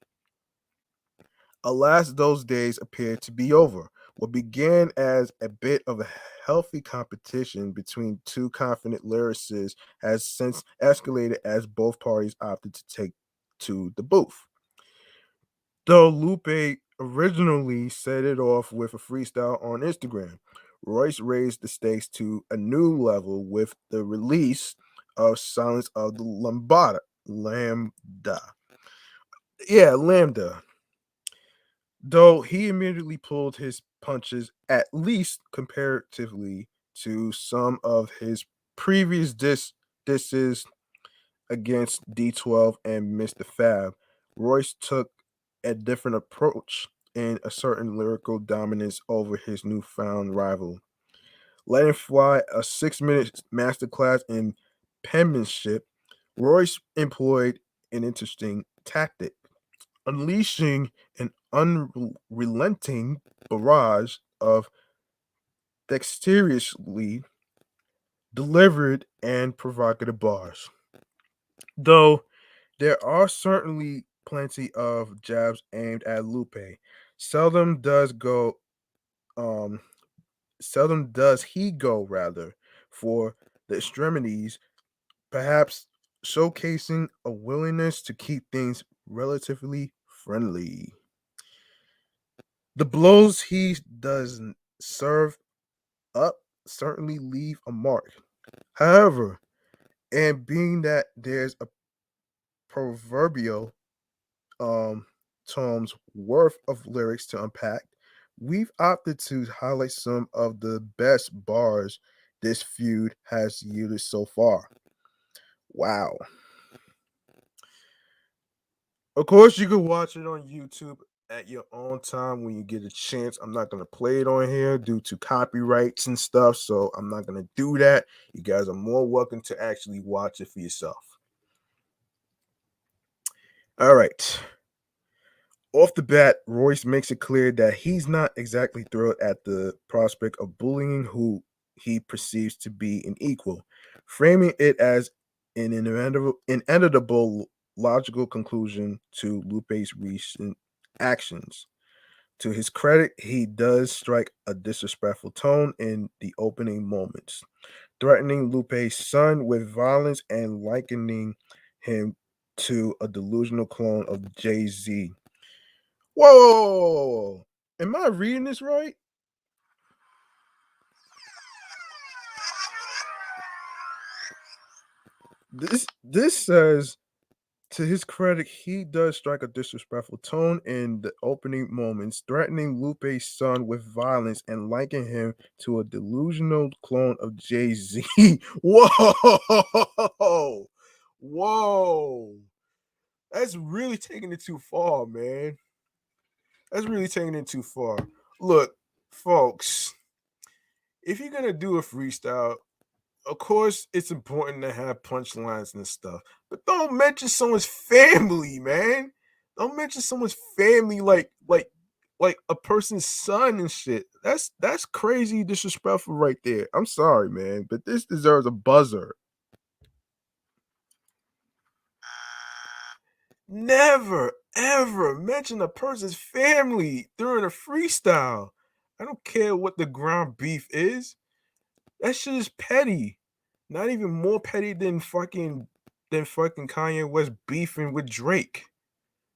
Alas, those days appear to be over. What began as a bit of a healthy competition between two confident lyricists has since escalated as both parties opted to take to the booth. Though Lupe originally set it off with a freestyle on Instagram, Royce raised the stakes to a new level with the release of Silence of the Lambda. Yeah, Lambda. Though he immediately pulled his punches, at least comparatively to some of his previous disses against D12 and Mr. Fab, Royce took a different approach and a certain lyrical dominance over his newfound rival. Letting fly a 6-minute masterclass in penmanship, Royce employed an interesting tactic, unleashing an unrelenting barrage of dexterously delivered and provocative bars. Though there are certainly plenty of jabs aimed at Lupe, seldom does go um seldom does he go rather for the extremities, perhaps showcasing a willingness to keep things relatively friendly. The blows he does serve up certainly leave a mark. However, And being that there's a proverbial tome's worth of lyrics to unpack, we've opted to highlight some of the best bars this feud has yielded so far. Wow. Of course, you can watch it on YouTube at your own time when you get a chance. I'm not going to play it on here due to copyrights and stuff, so I'm not going to do that. You guys are more welcome to actually watch it for yourself. All right. Off the bat, Royce makes it clear that he's not exactly thrilled at the prospect of bullying who he perceives to be an equal, framing it as an inevitable logical conclusion to Lupe's recent actions. To his credit, he does strike a disrespectful tone in the opening moments, threatening Lupe's son with violence and likening him to a delusional clone of Jay-Z. Whoa! Am I reading this right? This says, to his credit, he does strike a disrespectful tone in the opening moments, threatening Lupe's son with violence and likening him to a delusional clone of Jay-Z. Whoa! Whoa! That's really taking it too far, man. That's really taking it too far. Look, folks, if you're gonna do a freestyle, of course it's important to have punchlines and stuff, but don't mention someone's family, man. Don't mention someone's family like a person's son and shit. That's crazy disrespectful right there. I'm sorry, man, but this deserves a buzzer. Never ever mention a person's family during a freestyle. I don't care what the ground beef is. That shit is petty. Not even more petty than fucking Kanye West beefing with Drake,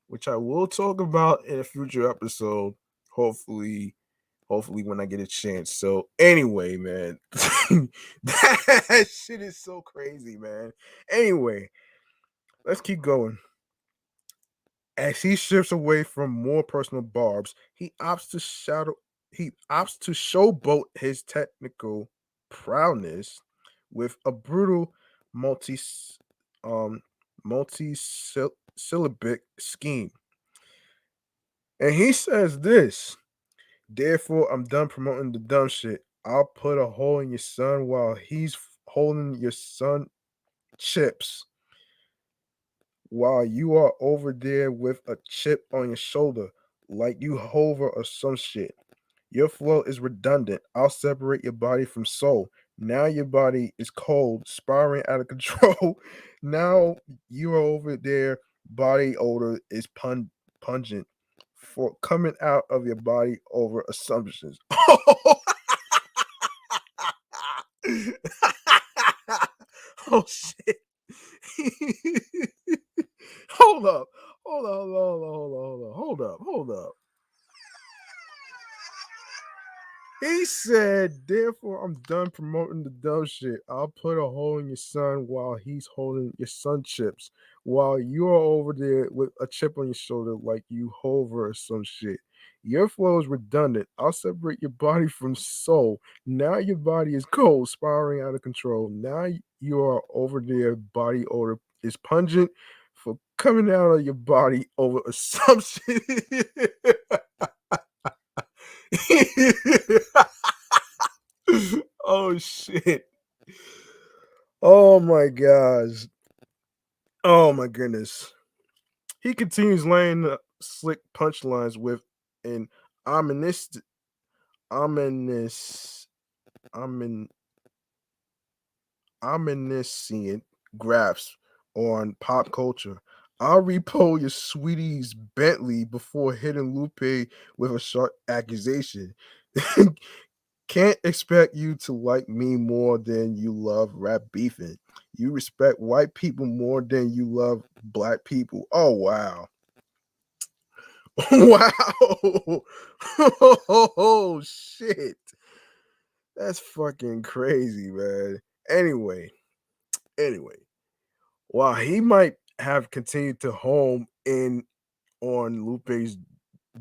which I will talk about in a future episode. Hopefully, hopefully when I get a chance. So anyway, man, that shit is so crazy, man. Anyway, let's keep going. As he shifts away from more personal barbs, he opts to showboat his technical prowess with a brutal multi um multi-syllabic scheme. And he says this, therefore I'm done promoting the dumb shit. I'll put a hole in your son while he's holding your son chips while you are over there with a chip on your shoulder, like you hover or some shit. Your flow is redundant. I'll separate your body from soul. Now your body is cold, spiraling out of control. Now you are over there. Body odor is pungent for coming out of your body over assumptions. Oh shit. Hold up. Hold up. Hold up. Hold up. Hold up. He said, therefore, I'm done promoting the dumb shit. I'll put a hole in your son while he's holding your son chips, while you're over there with a chip on your shoulder like you hover or some shit. Your flow is redundant. I'll separate your body from soul. Now your body is cold, spiraling out of control. Now you are over there, body odor is pungent for coming out of your body over assumption. Oh shit. Oh my gosh. Oh my goodness. He continues laying the slick punchlines with an ominous ominous omin, omniscient grasp on pop culture. I'll repo your sweetie's Bentley before hitting Lupe with a sharp accusation. Can't expect you to like me more than you love rap beefing. You respect white people more than you love black people. Oh wow. Wow. Oh shit. That's fucking crazy, man. Anyway, While he might have continued to home in on Lupe's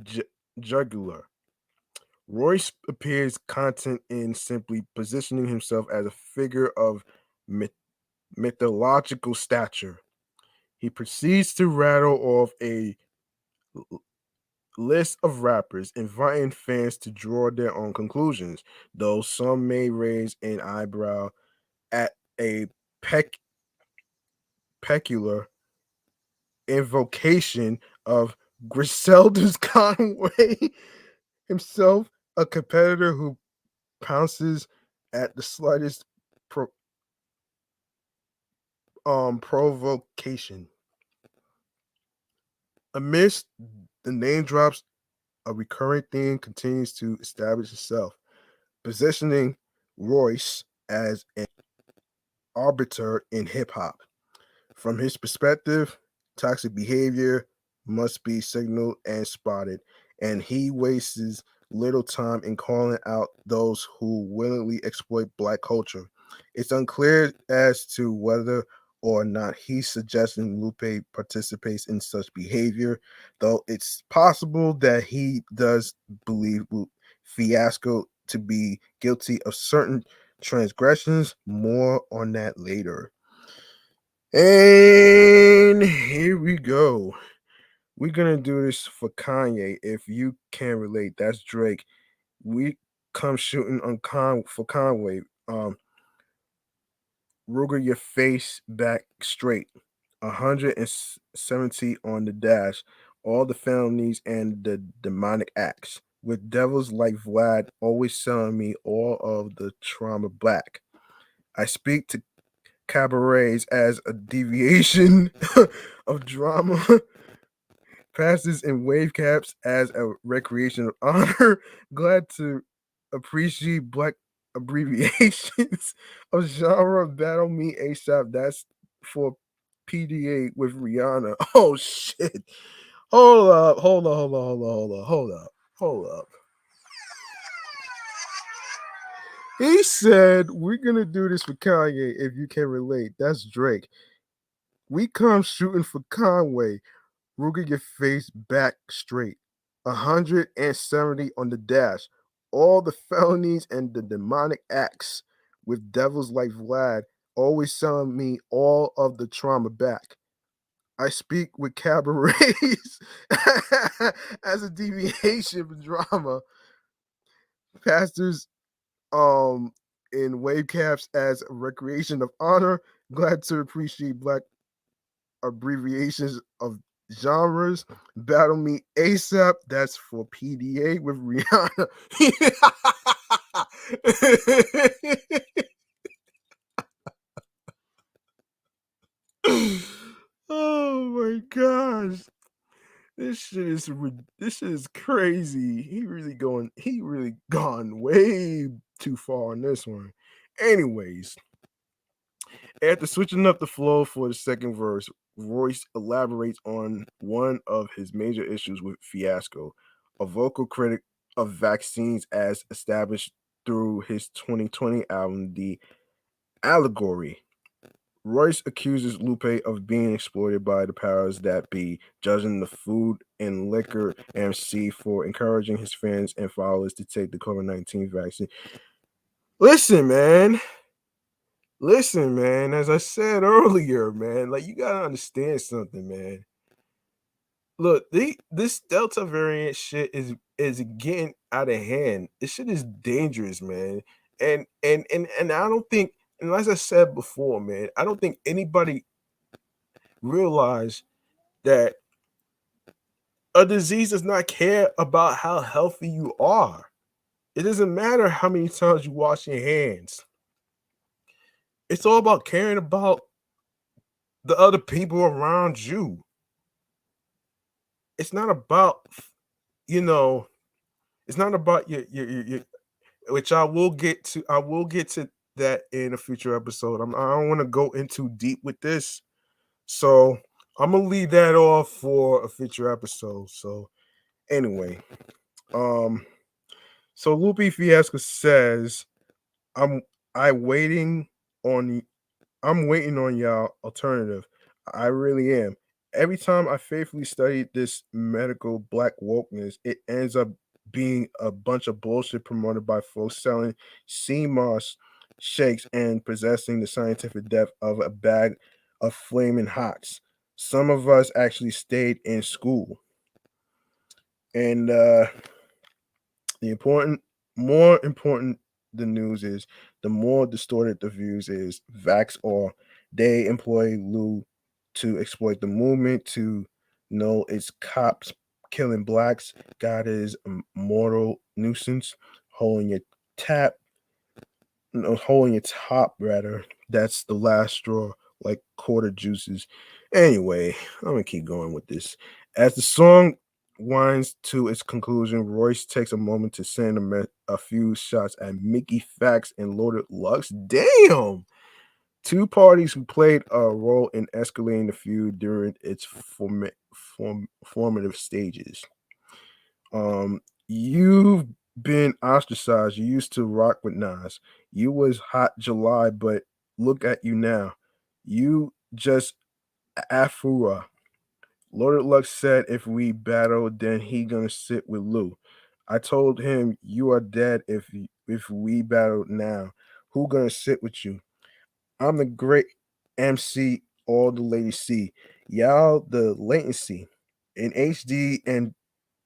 ju- jugular, Royce appears content in simply positioning himself as a figure of myth- mythological stature. He proceeds to rattle off a list of rappers, inviting fans to draw their own conclusions, though some may raise an eyebrow at a peculiar invocation of Griselda's Conway himself, a competitor who pounces at the slightest provocation. Amidst the name drops, a recurring theme continues to establish itself, positioning Royce as an arbiter in hip hop. From his perspective, toxic behavior must be signaled and spotted, and he wastes little time in calling out those who willingly exploit black culture. It's unclear as to whether or not he's suggesting Lupe participates in such behavior, though it's possible that he does believe Fiasco to be guilty of certain transgressions. More on that later. And here we go. We're gonna do this for Kanye. If you can relate, that's Drake. We come shooting on for Conway. Ruger your face back straight. 170 on the dash. All the felonies and the demonic acts. With devils like Vlad always selling me all of the trauma black. I speak to cabarets as a deviation of drama, passes in wave caps as a recreation of honor. Glad to appreciate black abbreviations of genre. Battle me ASAP. That's for PDA with Rihanna. Oh shit. Hold up, hold up. He said we're gonna do this for Kanye if you can relate. That's Drake. We come shooting for Conway. Ruger your face back straight. 170 on the dash. All the felonies and the demonic acts with devils like Vlad always selling me all of the trauma back. I speak with cabarets as a deviation from drama. Pastors in wave caps as a recreation of honor. Glad to appreciate black abbreviations of genres. Battle Me ASAP. That's for PDA with Rihanna. Oh my gosh. This shit is crazy. He really gone way too far on this one. Anyways, after switching up the flow for the second verse, Royce elaborates on one of his major issues with Fiasco, a vocal critic of vaccines as established through his 2020 album, The Allegory. Royce accuses Lupe of being exploited by the powers that be, judging the food and liquor MC for encouraging his fans and followers to take the COVID-19 vaccine. Listen, man. Listen, man, as I said earlier, man, like you gotta understand something, man. Look, this Delta variant shit is getting out of hand. This shit is dangerous, man. And I don't think, and as I said before, man, I don't think anybody realized that a disease does not care about how healthy you are. It doesn't matter how many times you wash your hands. It's all about caring about the other people around you. It's not about, you know, it's not about your which I will get to that in a future episode. I don't want to go into deep with this. So I'm gonna leave that off for a future episode. So anyway, um so Lupe Fiasco says, I'm I waiting on I'm waiting on y'all alternative. I really am. Every time I faithfully study this medical black wokeness, it ends up being a bunch of bullshit promoted by folks selling CMOS shakes and possessing the scientific depth of a bag of flaming hots. Some of us actually stayed in school. And the important, more important the news is, the more distorted the views is. Vax or they employ Lou to exploit the movement to know it's cops killing blacks. God is a mortal nuisance, holding your tap, no, holding your top rather. That's the last straw, like quarter juices. Anyway, I'm gonna keep going with this. As the song winds to its conclusion, Royce takes a moment to send a few shots at Mickey Fax and Loaded Lux. Damn! Two parties who played a role in escalating the feud during its formative stages. You've been ostracized. You used to rock with Nas. You was hot July, but look at you now. You just Afura. Loaded Luck said if we battle, then he gonna sit with Lou. I told him you are dead if we battle now. Who gonna sit with you? I'm the great MC. All the ladies see. Y'all the latency in HD and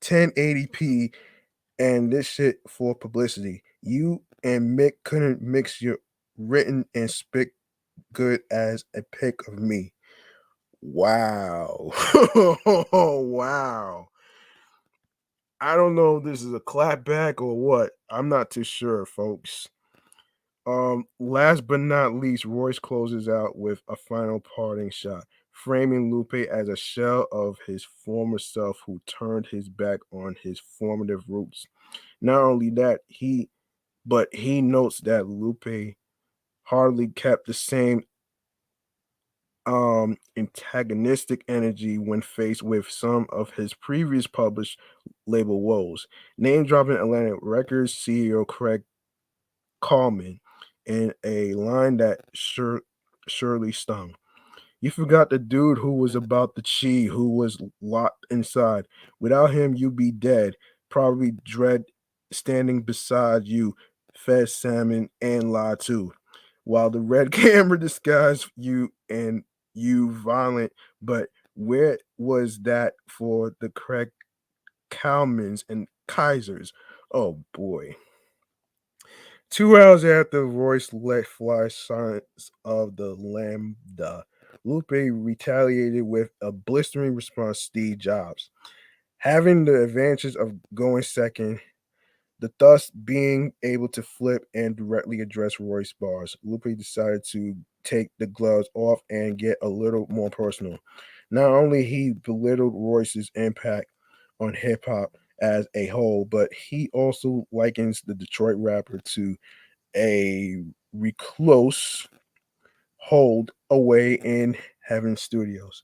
1080p and this shit for publicity. You and Mick couldn't mix your written and spit good as a pic of me. Wow. Wow. I don't know if this is a clapback or what. I'm not too sure, folks. Last but not least, Royce closes out with a final parting shot, framing Lupe as a shell of his former self who turned his back on his formative roots. Not only that, he notes that Lupe hardly kept the same antagonistic energy when faced with some of his previous published label woes. Name dropping Atlantic Records CEO Craig Coleman in a line that surely stung. You forgot the dude who was about the chi, who was locked inside. Without him, you'd be dead. Probably dread standing beside you, fed salmon and lie too. While the red camera disguised you and you violent, but where was that for the Craig Cowmans and Kaisers? Oh boy. 2 hours after Royce let fly signs of the Lambda, Lupe retaliated with a blistering response. Steve Jobs, having the advantage of going second, the thus being able to flip and directly address Royce bars, Lupe decided to take the gloves off and get a little more personal. Not only he belittled Royce's impact on hip hop as a whole, but he also likens the Detroit rapper to a recluse hold away in Heaven Studios.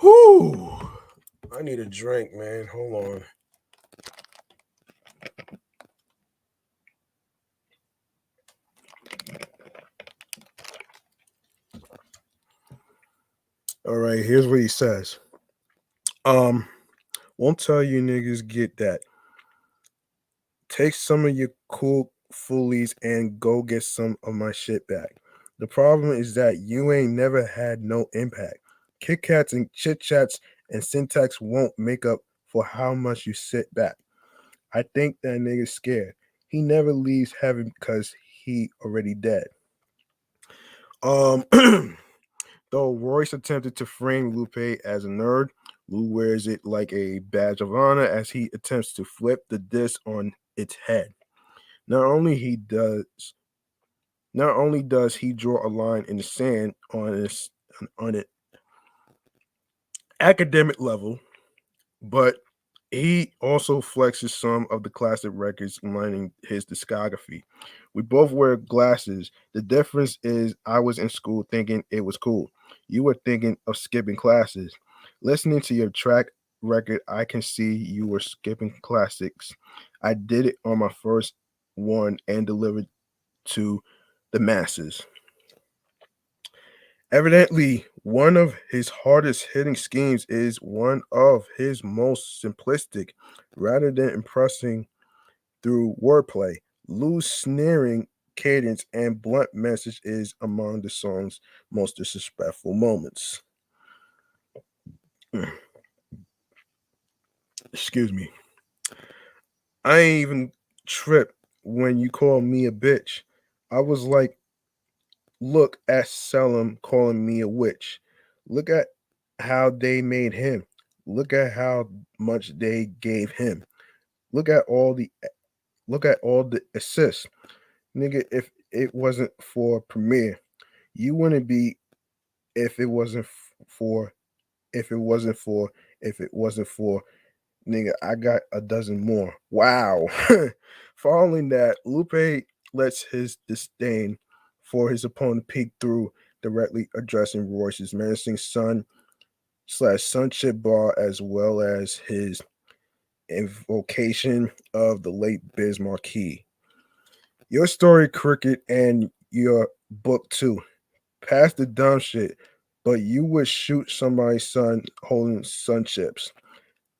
Whew. I need a drink, man. Hold on. All right, here's what he says. Won't tell you niggas get that. Take some of your cool foolies and go get some of my shit back. The problem is that you ain't never had no impact. Kit Kats and chit chats and syntax won't make up for how much you sit back. I think that nigga's scared. He never leaves heaven because he already dead. Um, though Royce attempted to frame Lupe as a nerd, Lou wears it like a badge of honor as he attempts to flip the disc on its head. Not only he does, not only does he draw a line in the sand on an academic level, but he also flexes some of the classic records lining his discography. We both wear glasses. The difference is I was in school thinking it was cool. You were thinking of skipping classes. Listening to your track record, I can see you were skipping classics. I did it on my first one and delivered to the masses. Evidently, one of his hardest hitting schemes is one of his most simplistic, rather than impressing through wordplay. Loose sneering cadence and blunt message is among the song's most disrespectful moments. Excuse me. I ain't even tripped when you called me a bitch. I was like, look at Selim calling me a witch. Look at how they made him. Look at how much they gave him. Look at all the assists. Nigga, if it wasn't for Premier, you wouldn't be if it wasn't for if it wasn't for if it wasn't for nigga, I got a dozen more. Wow. Following that, Lupe lets his disdain for his opponent peek through, directly addressing Royce's menacing sonship bar, as well as his invocation of the late Biz Marquis. Your story, Cricket, and your book too. Past the dumb shit, but you would shoot somebody's son holding sun chips.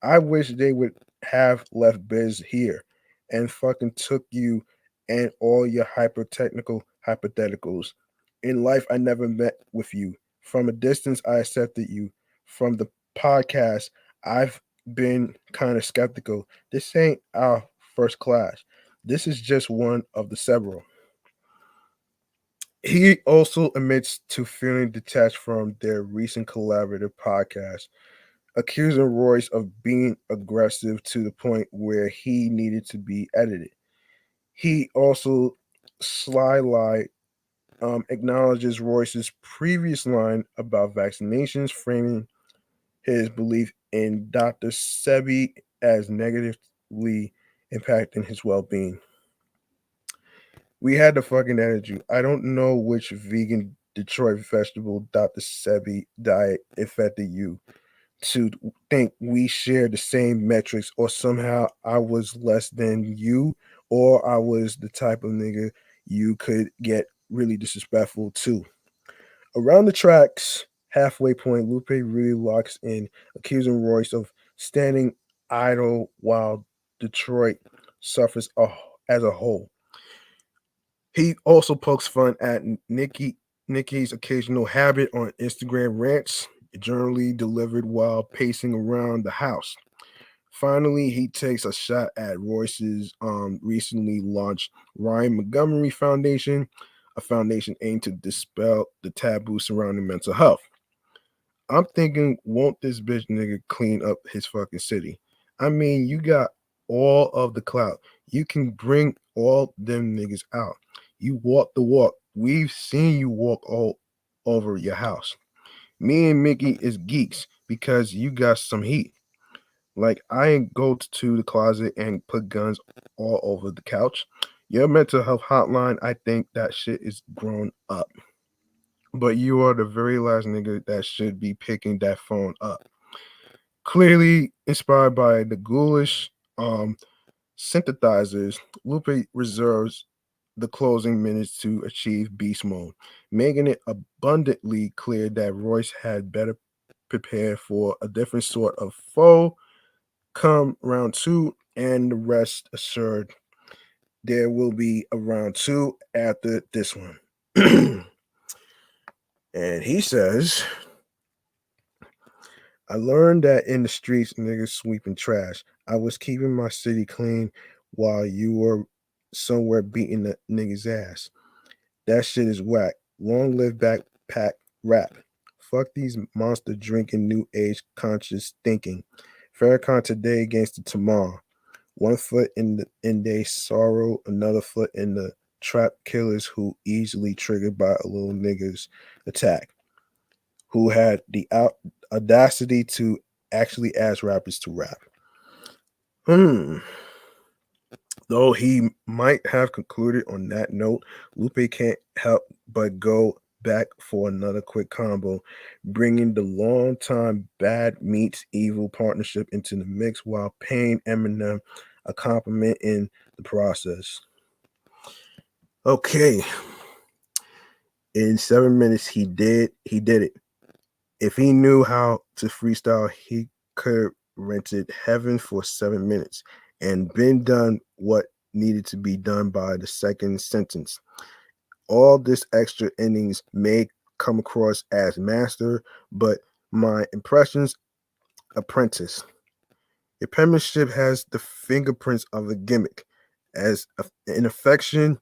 I wish they would have left Biz here and fucking took you and all your hyper technical hypotheticals. In life, I never met with you. From a distance, I accepted you. From the podcast, I've been kind of skeptical. This ain't our first class. This is just one of the several. He also admits to feeling detached from their recent collaborative podcast, accusing Royce of being aggressive to the point where he needed to be edited. He also slyly acknowledges Royce's previous line about vaccinations, framing his belief in Dr. Sebi as negatively impacting his well being. We had the fucking energy. I don't know which vegan Detroit vegetable Dr. Sebi diet affected you to think we share the same metrics, or somehow I was less than you, or I was the type of nigga you could get really disrespectful to. Around the tracks halfway point, Lupe really locks in, accusing Royce of standing idle while Detroit suffers as a whole. He also pokes fun at Nikki's occasional habit on Instagram rants, generally delivered while pacing around the house. Finally, he takes a shot at Royce's recently launched Ryan Montgomery Foundation, a foundation aimed to dispel the taboo surrounding mental health. I'm thinking, won't this bitch nigga clean up his fucking city? I mean, you got all of the clout. You can bring all them niggas out. You walk the walk. We've seen you walk all over your house. Me and Mickey is geeks because you got some heat. Like, I ain't go to the closet and put guns all over the couch. Your mental health hotline, I think that shit is grown up. But you are the very last nigga that should be picking that phone up. Clearly inspired by the ghoulish synthesizers, Lupe reserves the closing minutes to achieve beast mode, making it abundantly clear that Royce had better prepare for a different sort of foe come round two, and the rest assured there will be a round two after this one. And he says, I learned that in the streets, niggas sweeping trash. I was keeping my city clean while you were somewhere beating the niggas' ass. That shit is whack. Long live backpack rap. Fuck these monster drinking new age conscious thinking. Farrakhan today against the tomorrow. One foot in their sorrow, another foot in the trap killers who easily triggered by a little nigga's attack, who had the audacity to actually ask rappers to rap. Though he might have concluded on that note, Lupe can't help but go back for another quick combo, bringing the long-time bad meets evil partnership into the mix while paying Eminem a compliment in the process. Okay. In 7 minutes, he did it. If he knew how to freestyle, he could have rented heaven for 7 minutes and been done what needed to be done by the second sentence. All this extra innings may come across as master, but my impressions apprentice. Your penmanship has the fingerprints of a gimmick, an affection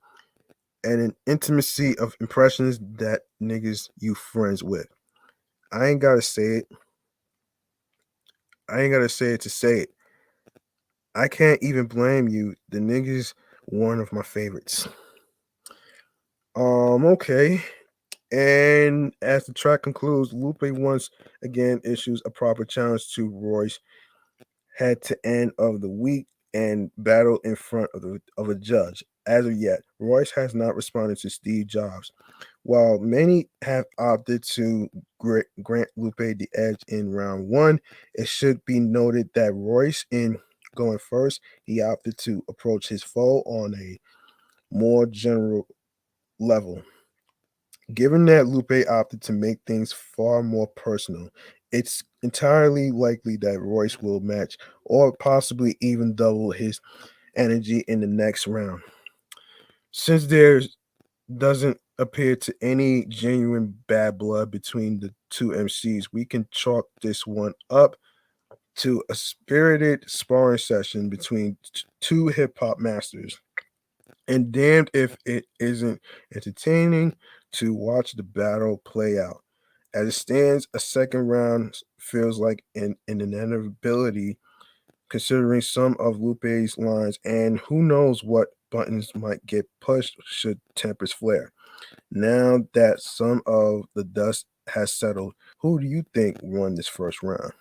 and an intimacy of impressions that niggas you friends with. I ain't gotta say it. I ain't gotta say it to say it. I can't even blame you. The niggas one of my favorites. Okay. And as the track concludes, Lupe once again issues a proper challenge to Royce head to end of the week and battle in front of a judge. As of yet, Royce has not responded to Steve Jobs. While many have opted to grant Lupe the edge in round one, it should be noted that Royce, in going first, he opted to approach his foe on a more general level. Given that Lupe opted to make things far more personal, it's entirely likely that Royce will match or possibly even double his energy in the next round. Since there doesn't appear to any genuine bad blood between the two MCs, we can chalk this one up to a spirited sparring session between two hip hop masters. And damned if it isn't entertaining to watch the battle play out. As it stands, a second round feels like an inevitability considering some of Lupe's lines, and who knows what buttons might get pushed should tempers flare. Now that some of the dust has settled, who do you think won this first round?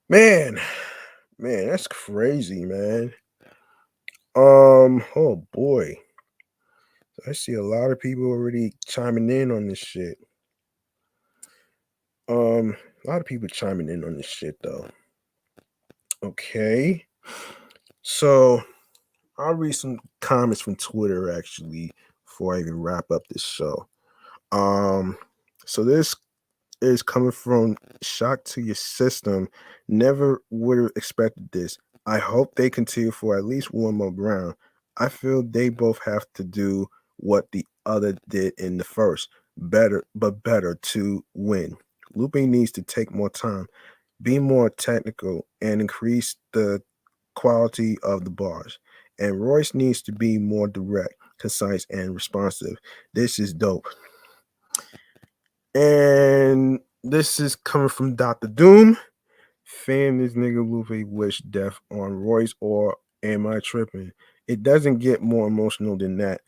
Man, man, that's crazy, man. Oh boy. I see a lot of people already chiming in on this shit. A lot of people chiming in on this shit though. Okay. So I'll read some comments from Twitter actually before I even wrap up this show. Um, so this is coming from Shock to Your System. Never would have expected this. I hope they continue for at least one more round. I feel they both have to do what the other did in the first. Better to win. Lupe needs to take more time, be more technical, and increase the quality of the bars. And Royce needs to be more direct, concise, and responsive. This is dope. And this is coming from Dr. Doom. Fan this nigga Lupe wish death on Royce, or am I tripping? It doesn't get more emotional than that.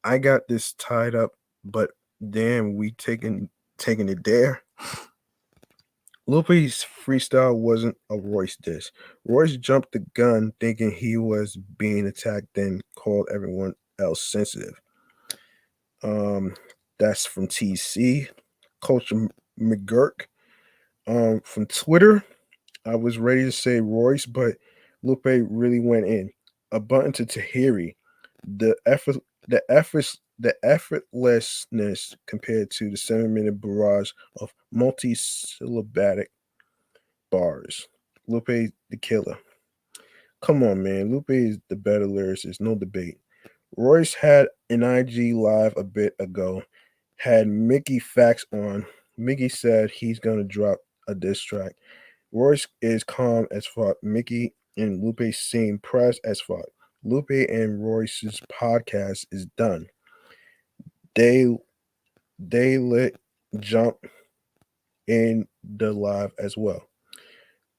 I got this tied up, but damn, we taking it there. Lupe's freestyle wasn't a Royce diss. Royce jumped the gun thinking he was being attacked, then called everyone else sensitive. Um, that's from TC. Culture McGurk. From Twitter, I was ready to say Royce, but Lupe really went in. A button to Tahiri. The effort, the effortlessness compared to the 7 minute barrage of multi-syllabic bars. Lupe the killer. Come on, man. Lupe is the better lyricist, no debate. Royce had an IG live a bit ago, had Mickey Facts on. Mickey said he's gonna drop a diss track. Royce is calm as fuck. Mickey and Lupe seem pressed as fuck. Lupe and Royce's podcast is done. They let jump in the live as well.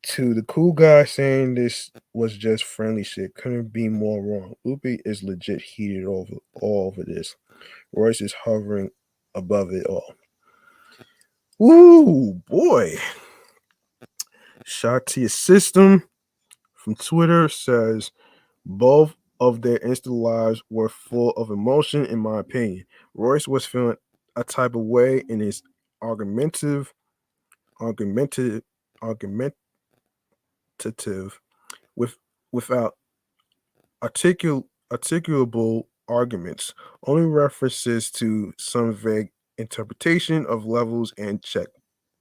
To the cool guy saying this was just friendly shit, couldn't be more wrong. Lupe is legit heated over all over this. Royce is hovering above it all. Ooh, boy. Shot to your system from Twitter says both of their Insta lives were full of emotion, in my opinion. Royce was feeling a type of way in his argumentative, argumentative, argumentative, with without articulable arguments, only references to some vague interpretation of levels and check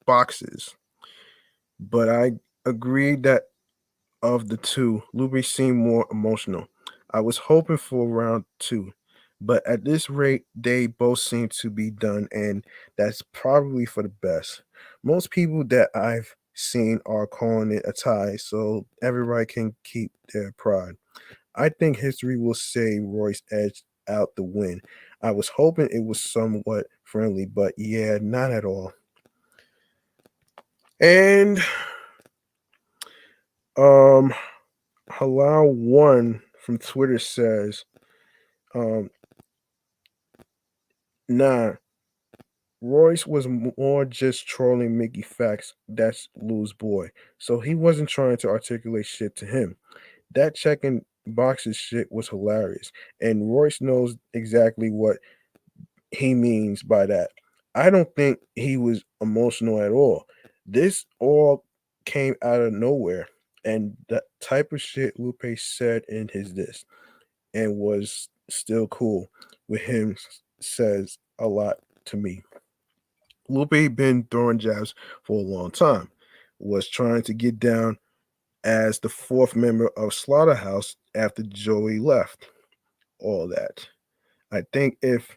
boxes. But I agree that of the two, Lupe seemed more emotional. I was hoping for round two, but at this rate, they both seem to be done, and that's probably for the best. Most people that I've seen are calling it a tie, so everybody can keep their pride. I think history will say Royce edged out the win. I was hoping it was somewhat friendly, but yeah, not at all. And um Halal One from Twitter says, um, nah, Royce was more just trolling Mickey Facts. That's Lou's boy. So he wasn't trying to articulate shit to him. That checking boxes shit was hilarious. And Royce knows exactly what he means by that. I don't think he was emotional at all. This all came out of nowhere. And the type of shit Lupe said in his diss and was still cool with him says a lot to me. Lupe been throwing jabs for a long time. Was trying to get down as the fourth member of Slaughterhouse after Joey left. All that. I think if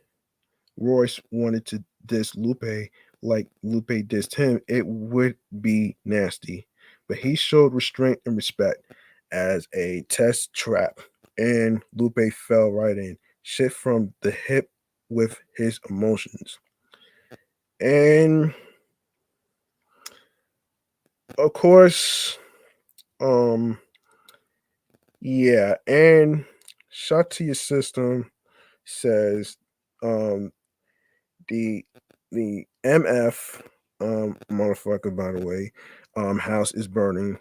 Royce wanted to diss Lupe like Lupe dissed him, it would be nasty. But he showed restraint and respect as a test trap, and Lupe fell right in. Shit from the hip with his emotions. And of course, um, yeah, and shot to your system says um the the MF motherfucker, by the way, house is burning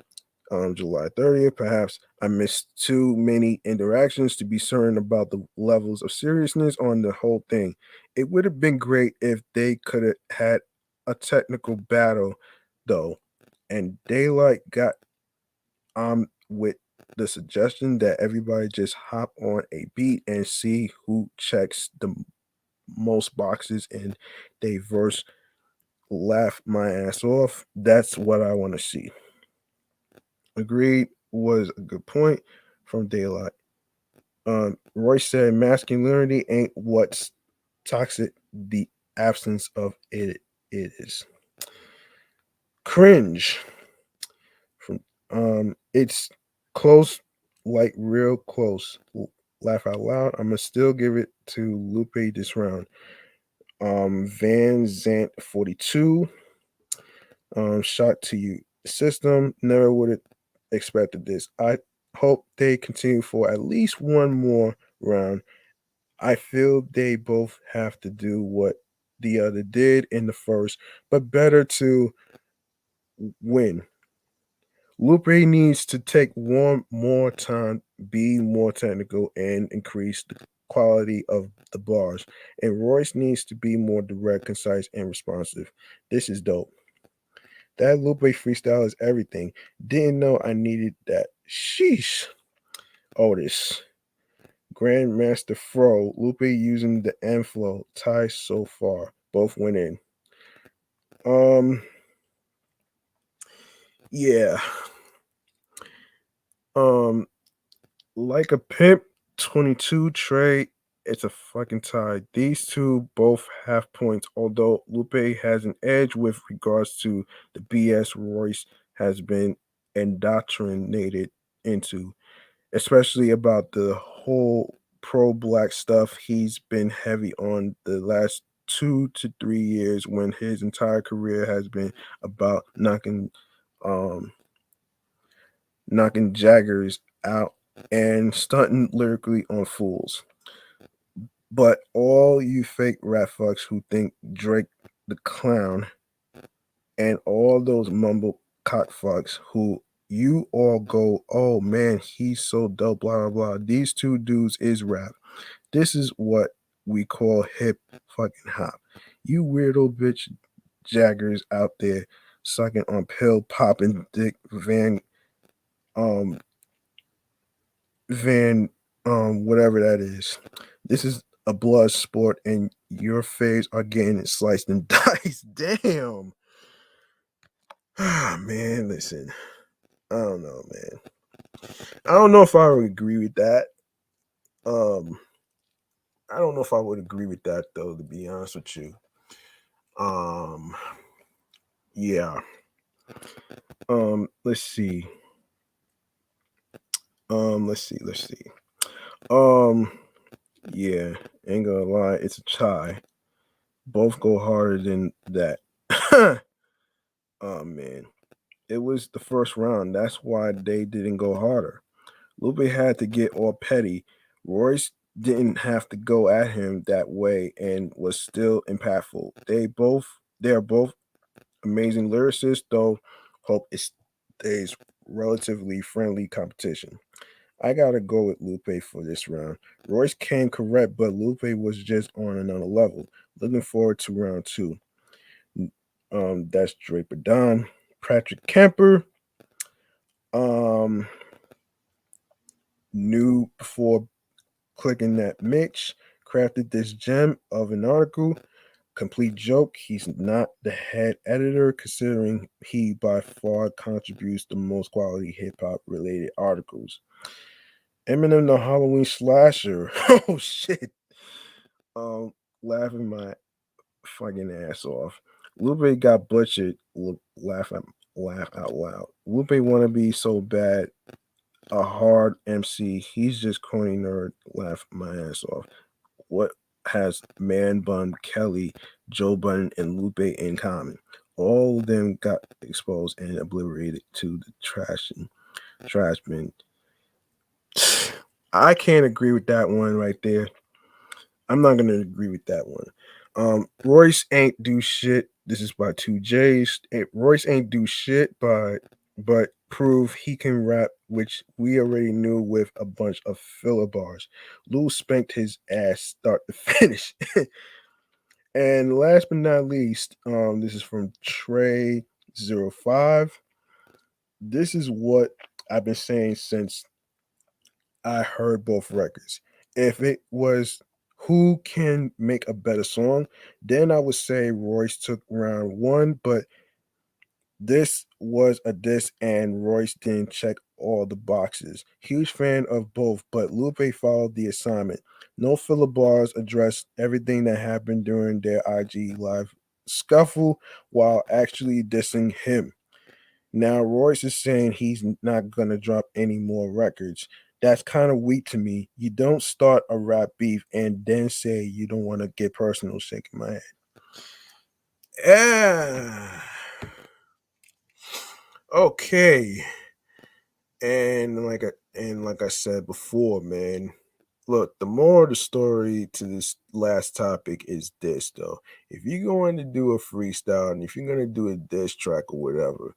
July 30th. Perhaps I missed too many interactions to be certain about the levels of seriousness on the whole thing. It would have been great if they could have had a technical battle though. And Daylight got with the suggestion that everybody just hop on a beat and see who checks the most boxes and they verse laugh my ass off. That's what I want to see. Agreed was a good point from Daylight. Royce said masculinity ain't what's toxic, the absence of it is. Cringe from it's close, like real close. Laugh out loud. I'ma still give it to Lupe this round. Van Zant 42. Shot to you. System never would have expected this. I hope they continue for at least one more round. I feel they both have to do what the other did in the first, but better to win. Lupe needs to take one more time, be more technical, and increase the quality of the bars. And Royce needs to be more direct, concise, and responsive. This is dope. That Lupe freestyle is everything. Didn't know I needed that. Sheesh. Otis. Grandmaster Fro. Lupe using the M flow. Ties so far. Both went in. Um. Yeah. Um. Like a pimp. 22 Trey. It's a fucking tie. These two both have points, although Lupe has an edge with regards to the BS Royce has been indoctrinated into, especially about the whole pro black stuff. He's been heavy on the last 2 to 3 years when his entire career has been about um knocking jaggers out and stunting lyrically on fools. But all you fake rap fucks who think Drake the clown and all those mumble cock fucks who you all go, oh man, he's so dope, blah blah blah. These two dudes is rap. This is what we call hip fucking hop. You weirdo bitch jaggers out there sucking on pill popping dick um Van whatever that is. This is a blood sport, and your face are getting sliced and diced. Damn. Ah, man, listen. I don't know, man. I don't know if I would agree with that. Um, I don't know if I would agree with that though, to be honest with you. Um, yeah. Let's see. Let's see. Um, yeah, ain't gonna lie, it's a tie. Both go harder than that. Oh man. It was the first round. That's why they didn't go harder. Lupe had to get all petty. Royce didn't have to go at him that way and was still impactful. They are both amazing lyricists, though hope it stays relatively friendly competition. I gotta go with Lupe for this round. Royce came correct, but Lupe was just on another level. Looking forward to round two. That's Draper Don, Patrick Kemper. Um, Knew before clicking that Mitch crafted this gem of an article. Complete joke. He's not the head editor, considering he by far contributes the most quality hip hop related articles. Eminem the Halloween slasher. Oh shit. Um, Laughing my fucking ass off. Lupe got butchered. Laugh out loud. Lupe wanna be so bad. A hard MC. He's just corny nerd. Laugh my ass off. What has Man Bun, Kelly, Joe Budden, and Lupe in common? All of them got exposed and obliterated to the trash bin. I can't agree with that one right there. I'm not gonna agree with that one. Royce ain't do shit. This is by two J's. Royce ain't do shit, but prove he can rap, which we already knew with a bunch of filler bars. Lou spanked his ass start to finish. And last but not least, this is from Trey05. This is what I've been saying since I heard both records. If it was who can make a better song, then I would say Royce took round one, but this was a diss and Royce didn't check all the boxes. Huge fan of both, but Lupe followed the assignment. No filler bars, addressed everything that happened during their IG live scuffle while actually dissing him. Now Royce is saying he's not gonna drop any more records. That's kind of weak to me. You don't start a rap beef and then say you don't want to get personal. Shaking my head. Yeah. Okay. And like I said before, man. Look, the more of the story to this last topic is this though. If you're going to do a freestyle and if you're gonna do a diss track or whatever,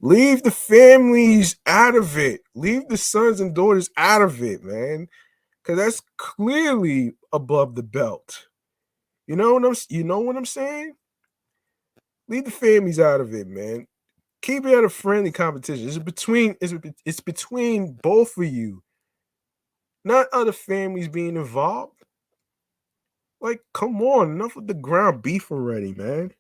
leave the families out of it. Leave the sons and daughters out of it, man. Cause that's clearly above the belt. You know what I'm saying? Leave the families out of it, man. Keep it at a friendly competition. It's between both of you, not other families being involved. Like, come on, enough with the ground beef already, man.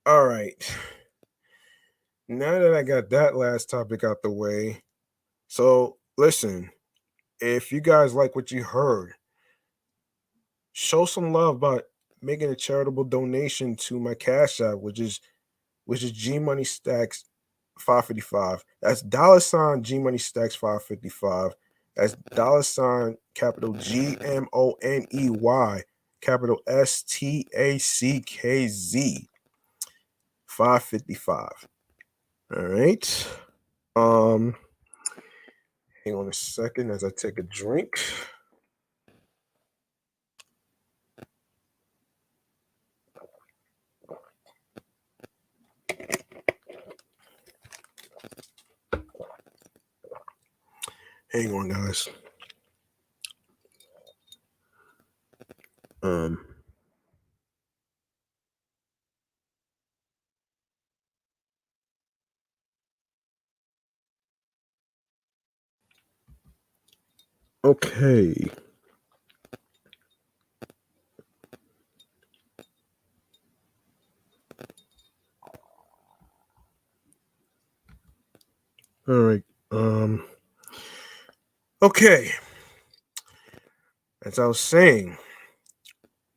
All right. Now that I got that last topic out the way, so listen, if you guys like what you heard, show some love by making a charitable donation to my Cash App, which is G Money Stacks 555. That's $G Money Stacks 555. That's capital GMONEY capital STACKZ 555. All right. Um, Hang on a second as I take a drink. Hang on, guys. Okay. All right. Okay. As I was saying,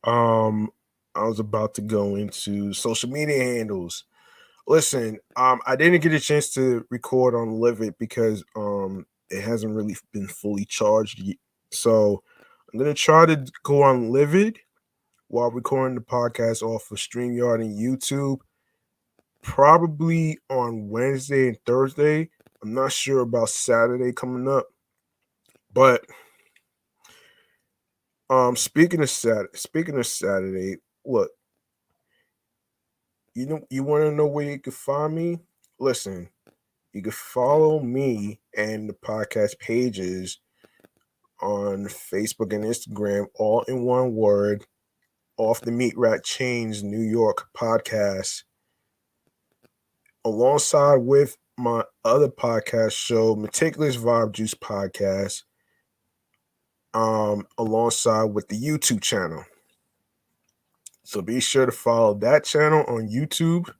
um, I was about to go into social media handles. Listen, I didn't get a chance to record on Livit because it hasn't really been fully charged yet. So I'm gonna try to go on Livit while recording the podcast off of StreamYard and YouTube, probably on Wednesday and Thursday. I'm not sure about Saturday coming up, but speaking of Saturday, look, you want to know where you can find me? Listen, you can follow me and the podcast pages on Facebook and Instagram, all in one word, off the Meatrack Chainz New York podcast, alongside with my other podcast show, Meticulous Vibe Juice Podcast, alongside with the YouTube channel. So be sure to follow that channel on YouTube,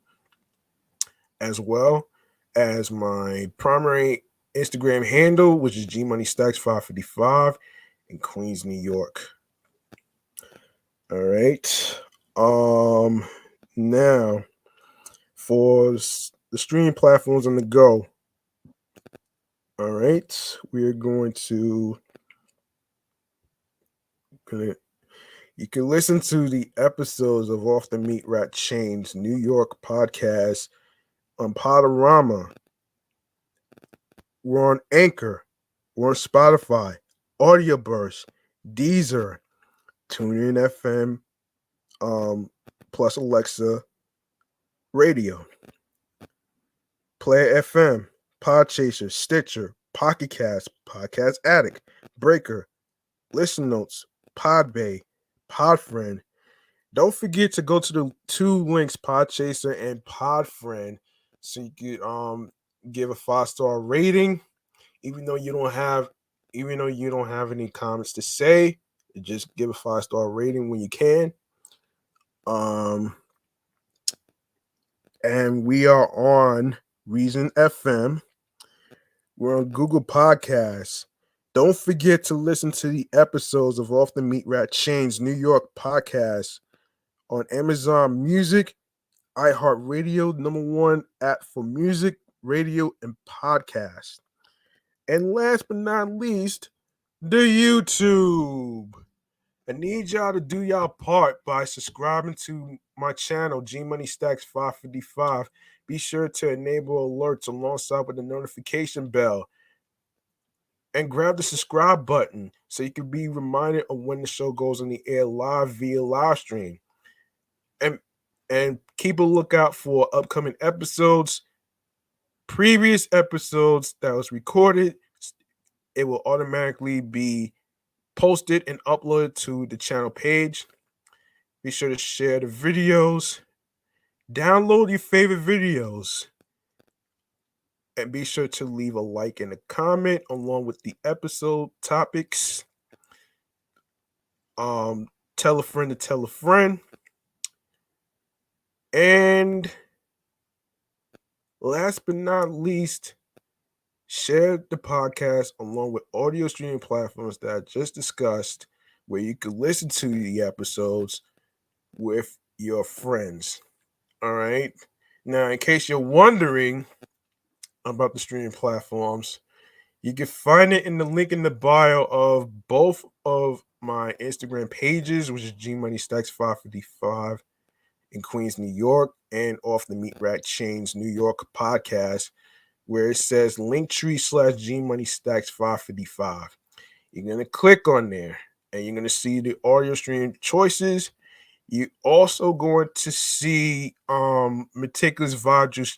as well as my primary Instagram handle, which is GMoneyStacks555 in Queens, New York. All right. Now for the streaming platforms on the go. All right, we're going to you can listen to the episodes of Off the Meatrack Chainz New York podcast on Podorama. We're on Anchor. We're on Spotify, Audio Burst, Deezer, TuneIn FM, plus Alexa Radio, Player FM, Podchaser, Stitcher, Pocket Cast, Podcast Addict, Breaker, Listen Notes, Podbay, Podfriend. Don't forget to go to the two links, Podchaser and Podfriend, so you could give a 5-star rating. Even though you don't have any comments to say, just give a 5-star rating when you can. And we are on Reason FM. We're on Google Podcasts. Don't forget to listen to the episodes of Off the Meatrack Chainz New York podcast on Amazon Music, iHeartRadio, #1 app for music, radio, and podcast. And last but not least, the YouTube. I need y'all to do y'all part by subscribing to my channel, G Money Stacks 555. Be sure to enable alerts alongside with the notification bell. And grab the subscribe button so you can be reminded of when the show goes on the air live via live stream. And keep a lookout for upcoming episodes, previous episodes that was recorded. It will automatically be posted and uploaded to the channel page. Be sure to share the videos, download your favorite videos, and be sure to leave a like and a comment along with the episode topics. Tell a friend to tell a friend. And last but not least, share the podcast along with audio streaming platforms that I just discussed, where you can listen to the episodes with your friends. All right. Now, in case you're wondering about the streaming platforms, you can find it in the link in the bio of both of my Instagram pages, which is GMoneyStacks555 in Queens, New York, and Off the Meatrack Chainz New York podcast, where it says Linktree/GMoneyStacks555. You're going to click on there and you're going to see the audio stream choices. You're also going to see Meticulous Vibe Juice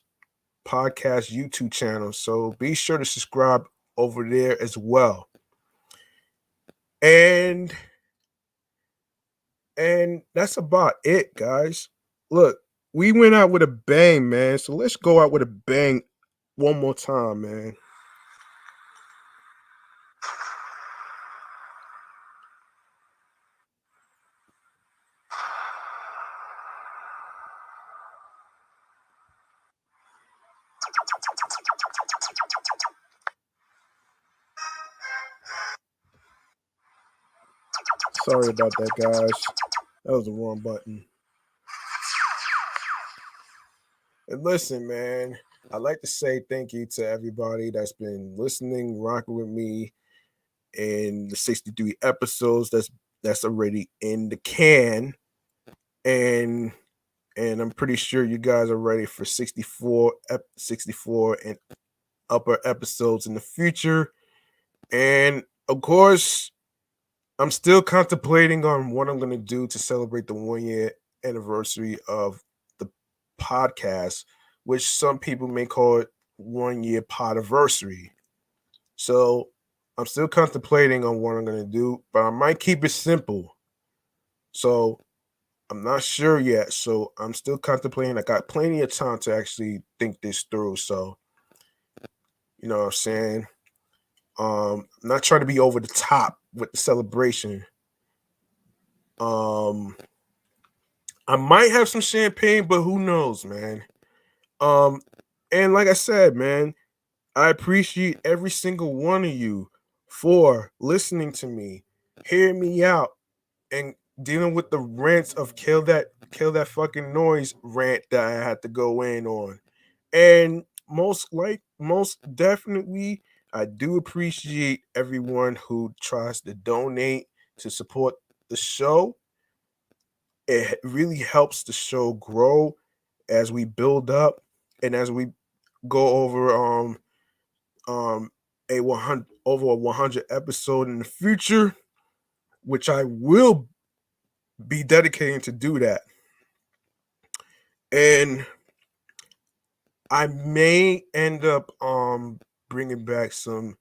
podcast YouTube channel. So be sure to subscribe over there as well. And that's about it, guys. Look, we went out with a bang, man. So let's go out with a bang one more time, man. Sorry about that, guys. That was the wrong button. And listen, man, I'd like to say thank you to everybody that's been listening, rocking with me in the 63 episodes that's already in the can. And I'm pretty sure you guys are ready for 64 and upper episodes in the future. And of course, I'm still contemplating on what I'm going to do to celebrate the 1 year anniversary of the podcast, which some people may call it 1 year podiversary. So I'm still contemplating on what I'm going to do, but I might keep it simple. So I'm not sure yet. So I'm still contemplating. I got plenty of time to actually think this through. So, you know what I'm saying? I'm not trying to be over the top with the celebration. I might have some champagne, but who knows, man. And like I said, man, I appreciate every single one of you for listening to me, hearing me out, and dealing with the rants of kill that fucking noise rant that I had to go in on. And most definitely, I do appreciate everyone who tries to donate to support the show. It really helps the show grow as we build up and as we go over a 100 over a 100 episode in the future, which I will be dedicating to do that. And I may end up bringing back some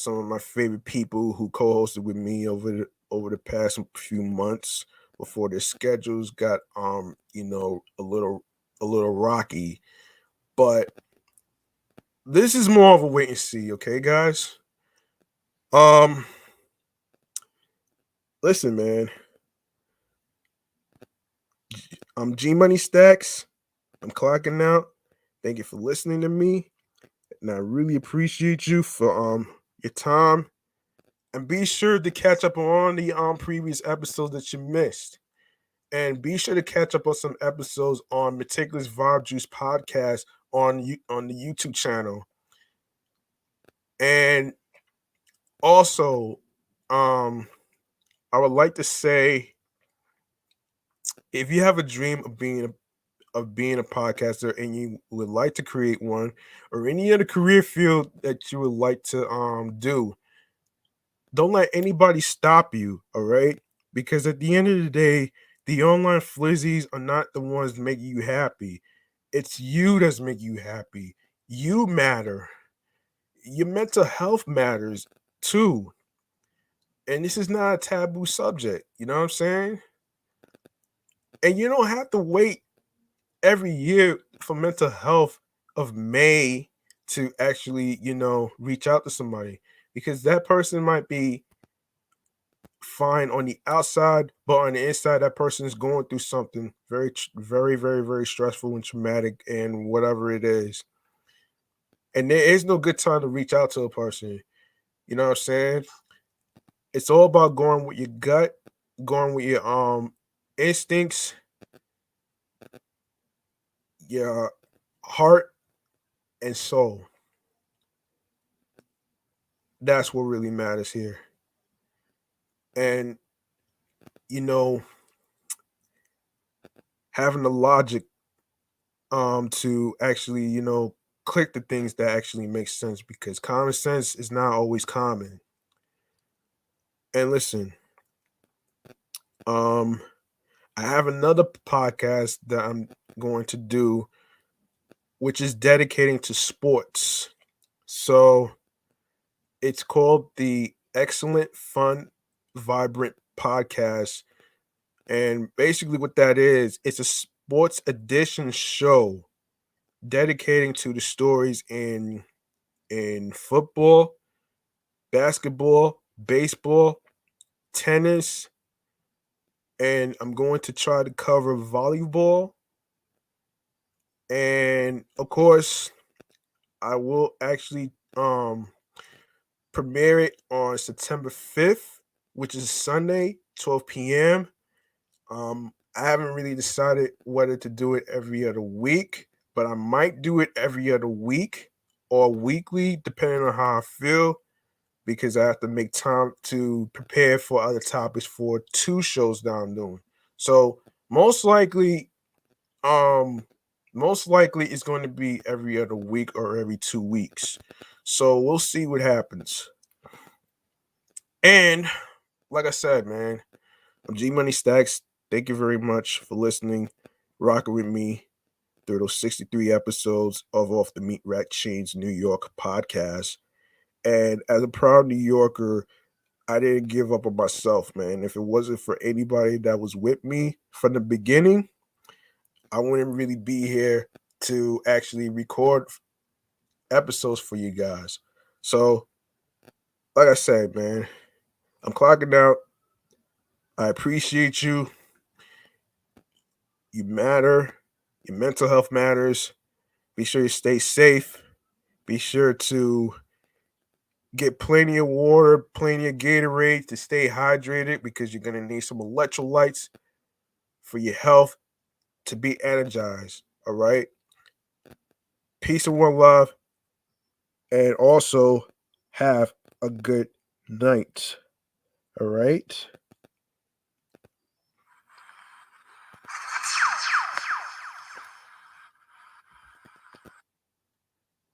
of my favorite people who co-hosted with me over the past few months before their schedules got a little rocky. But this is more of a wait and see, okay, guys? Listen, man. I'm G Money Stacks. I'm clocking out. Thank you for listening to me. And I really appreciate you for your time. And be sure to catch up on the previous episodes that you missed. And be sure to catch up on some episodes on Meticulous Vibe Juice podcast on the YouTube channel. And also, I would like to say, if you have a dream of being a podcaster and you would like to create one, or any other career field that you would like to do, don't let anybody stop you, all right? Because at the end of the day, the online flizzies are not the ones making you happy. It's you that's making you happy. You matter. Your mental health matters too. And this is not a taboo subject. You know what I'm saying? And you don't have to wait every year for mental health of May to actually, reach out to somebody, because that person might be fine on the outside, but on the inside, that person is going through something very, very, very, very stressful and traumatic, and whatever it is. And there is no good time to reach out to a person. You know what I'm saying? It's all about going with your gut, going with your instincts, your heart and soul. That's what really matters here. And having the logic to actually, click the things that actually make sense, because common sense is not always common. And listen, I have another podcast that I'm going to do, which is dedicating to sports. So it's called the Excellent Fun Vibrant Podcast. And basically what that is, it's a sports edition show dedicating to the stories in football, basketball, baseball, tennis, and I'm going to try to cover volleyball. And of course, I will actually premiere it on September 5th, which is Sunday. 12 p.m. I haven't really decided whether to do it every other week, but I might do it every other week or weekly, depending on how I feel, because I have to make time to prepare for other topics for 2 shows that I'm doing. So um, most likely it's going to be every other week or every 2 weeks. So we'll see what happens. And like I said, man, I'm G Money Stacks. Thank you very much for listening, rocking with me through those 63 episodes of Off the Meatrack Chainz New York podcast. And as a proud New Yorker, I didn't give up on myself, man. If it wasn't for anybody that was with me from the beginning, I wouldn't really be here to actually record episodes for you guys. So, like I said, man, I'm clocking out. I appreciate you. You matter. Your mental health matters. Be sure you stay safe. Be sure to get plenty of water, plenty of Gatorade to stay hydrated because you're going to need some electrolytes for your health to be energized. All right. Peace and one love. And also have a good night. All right.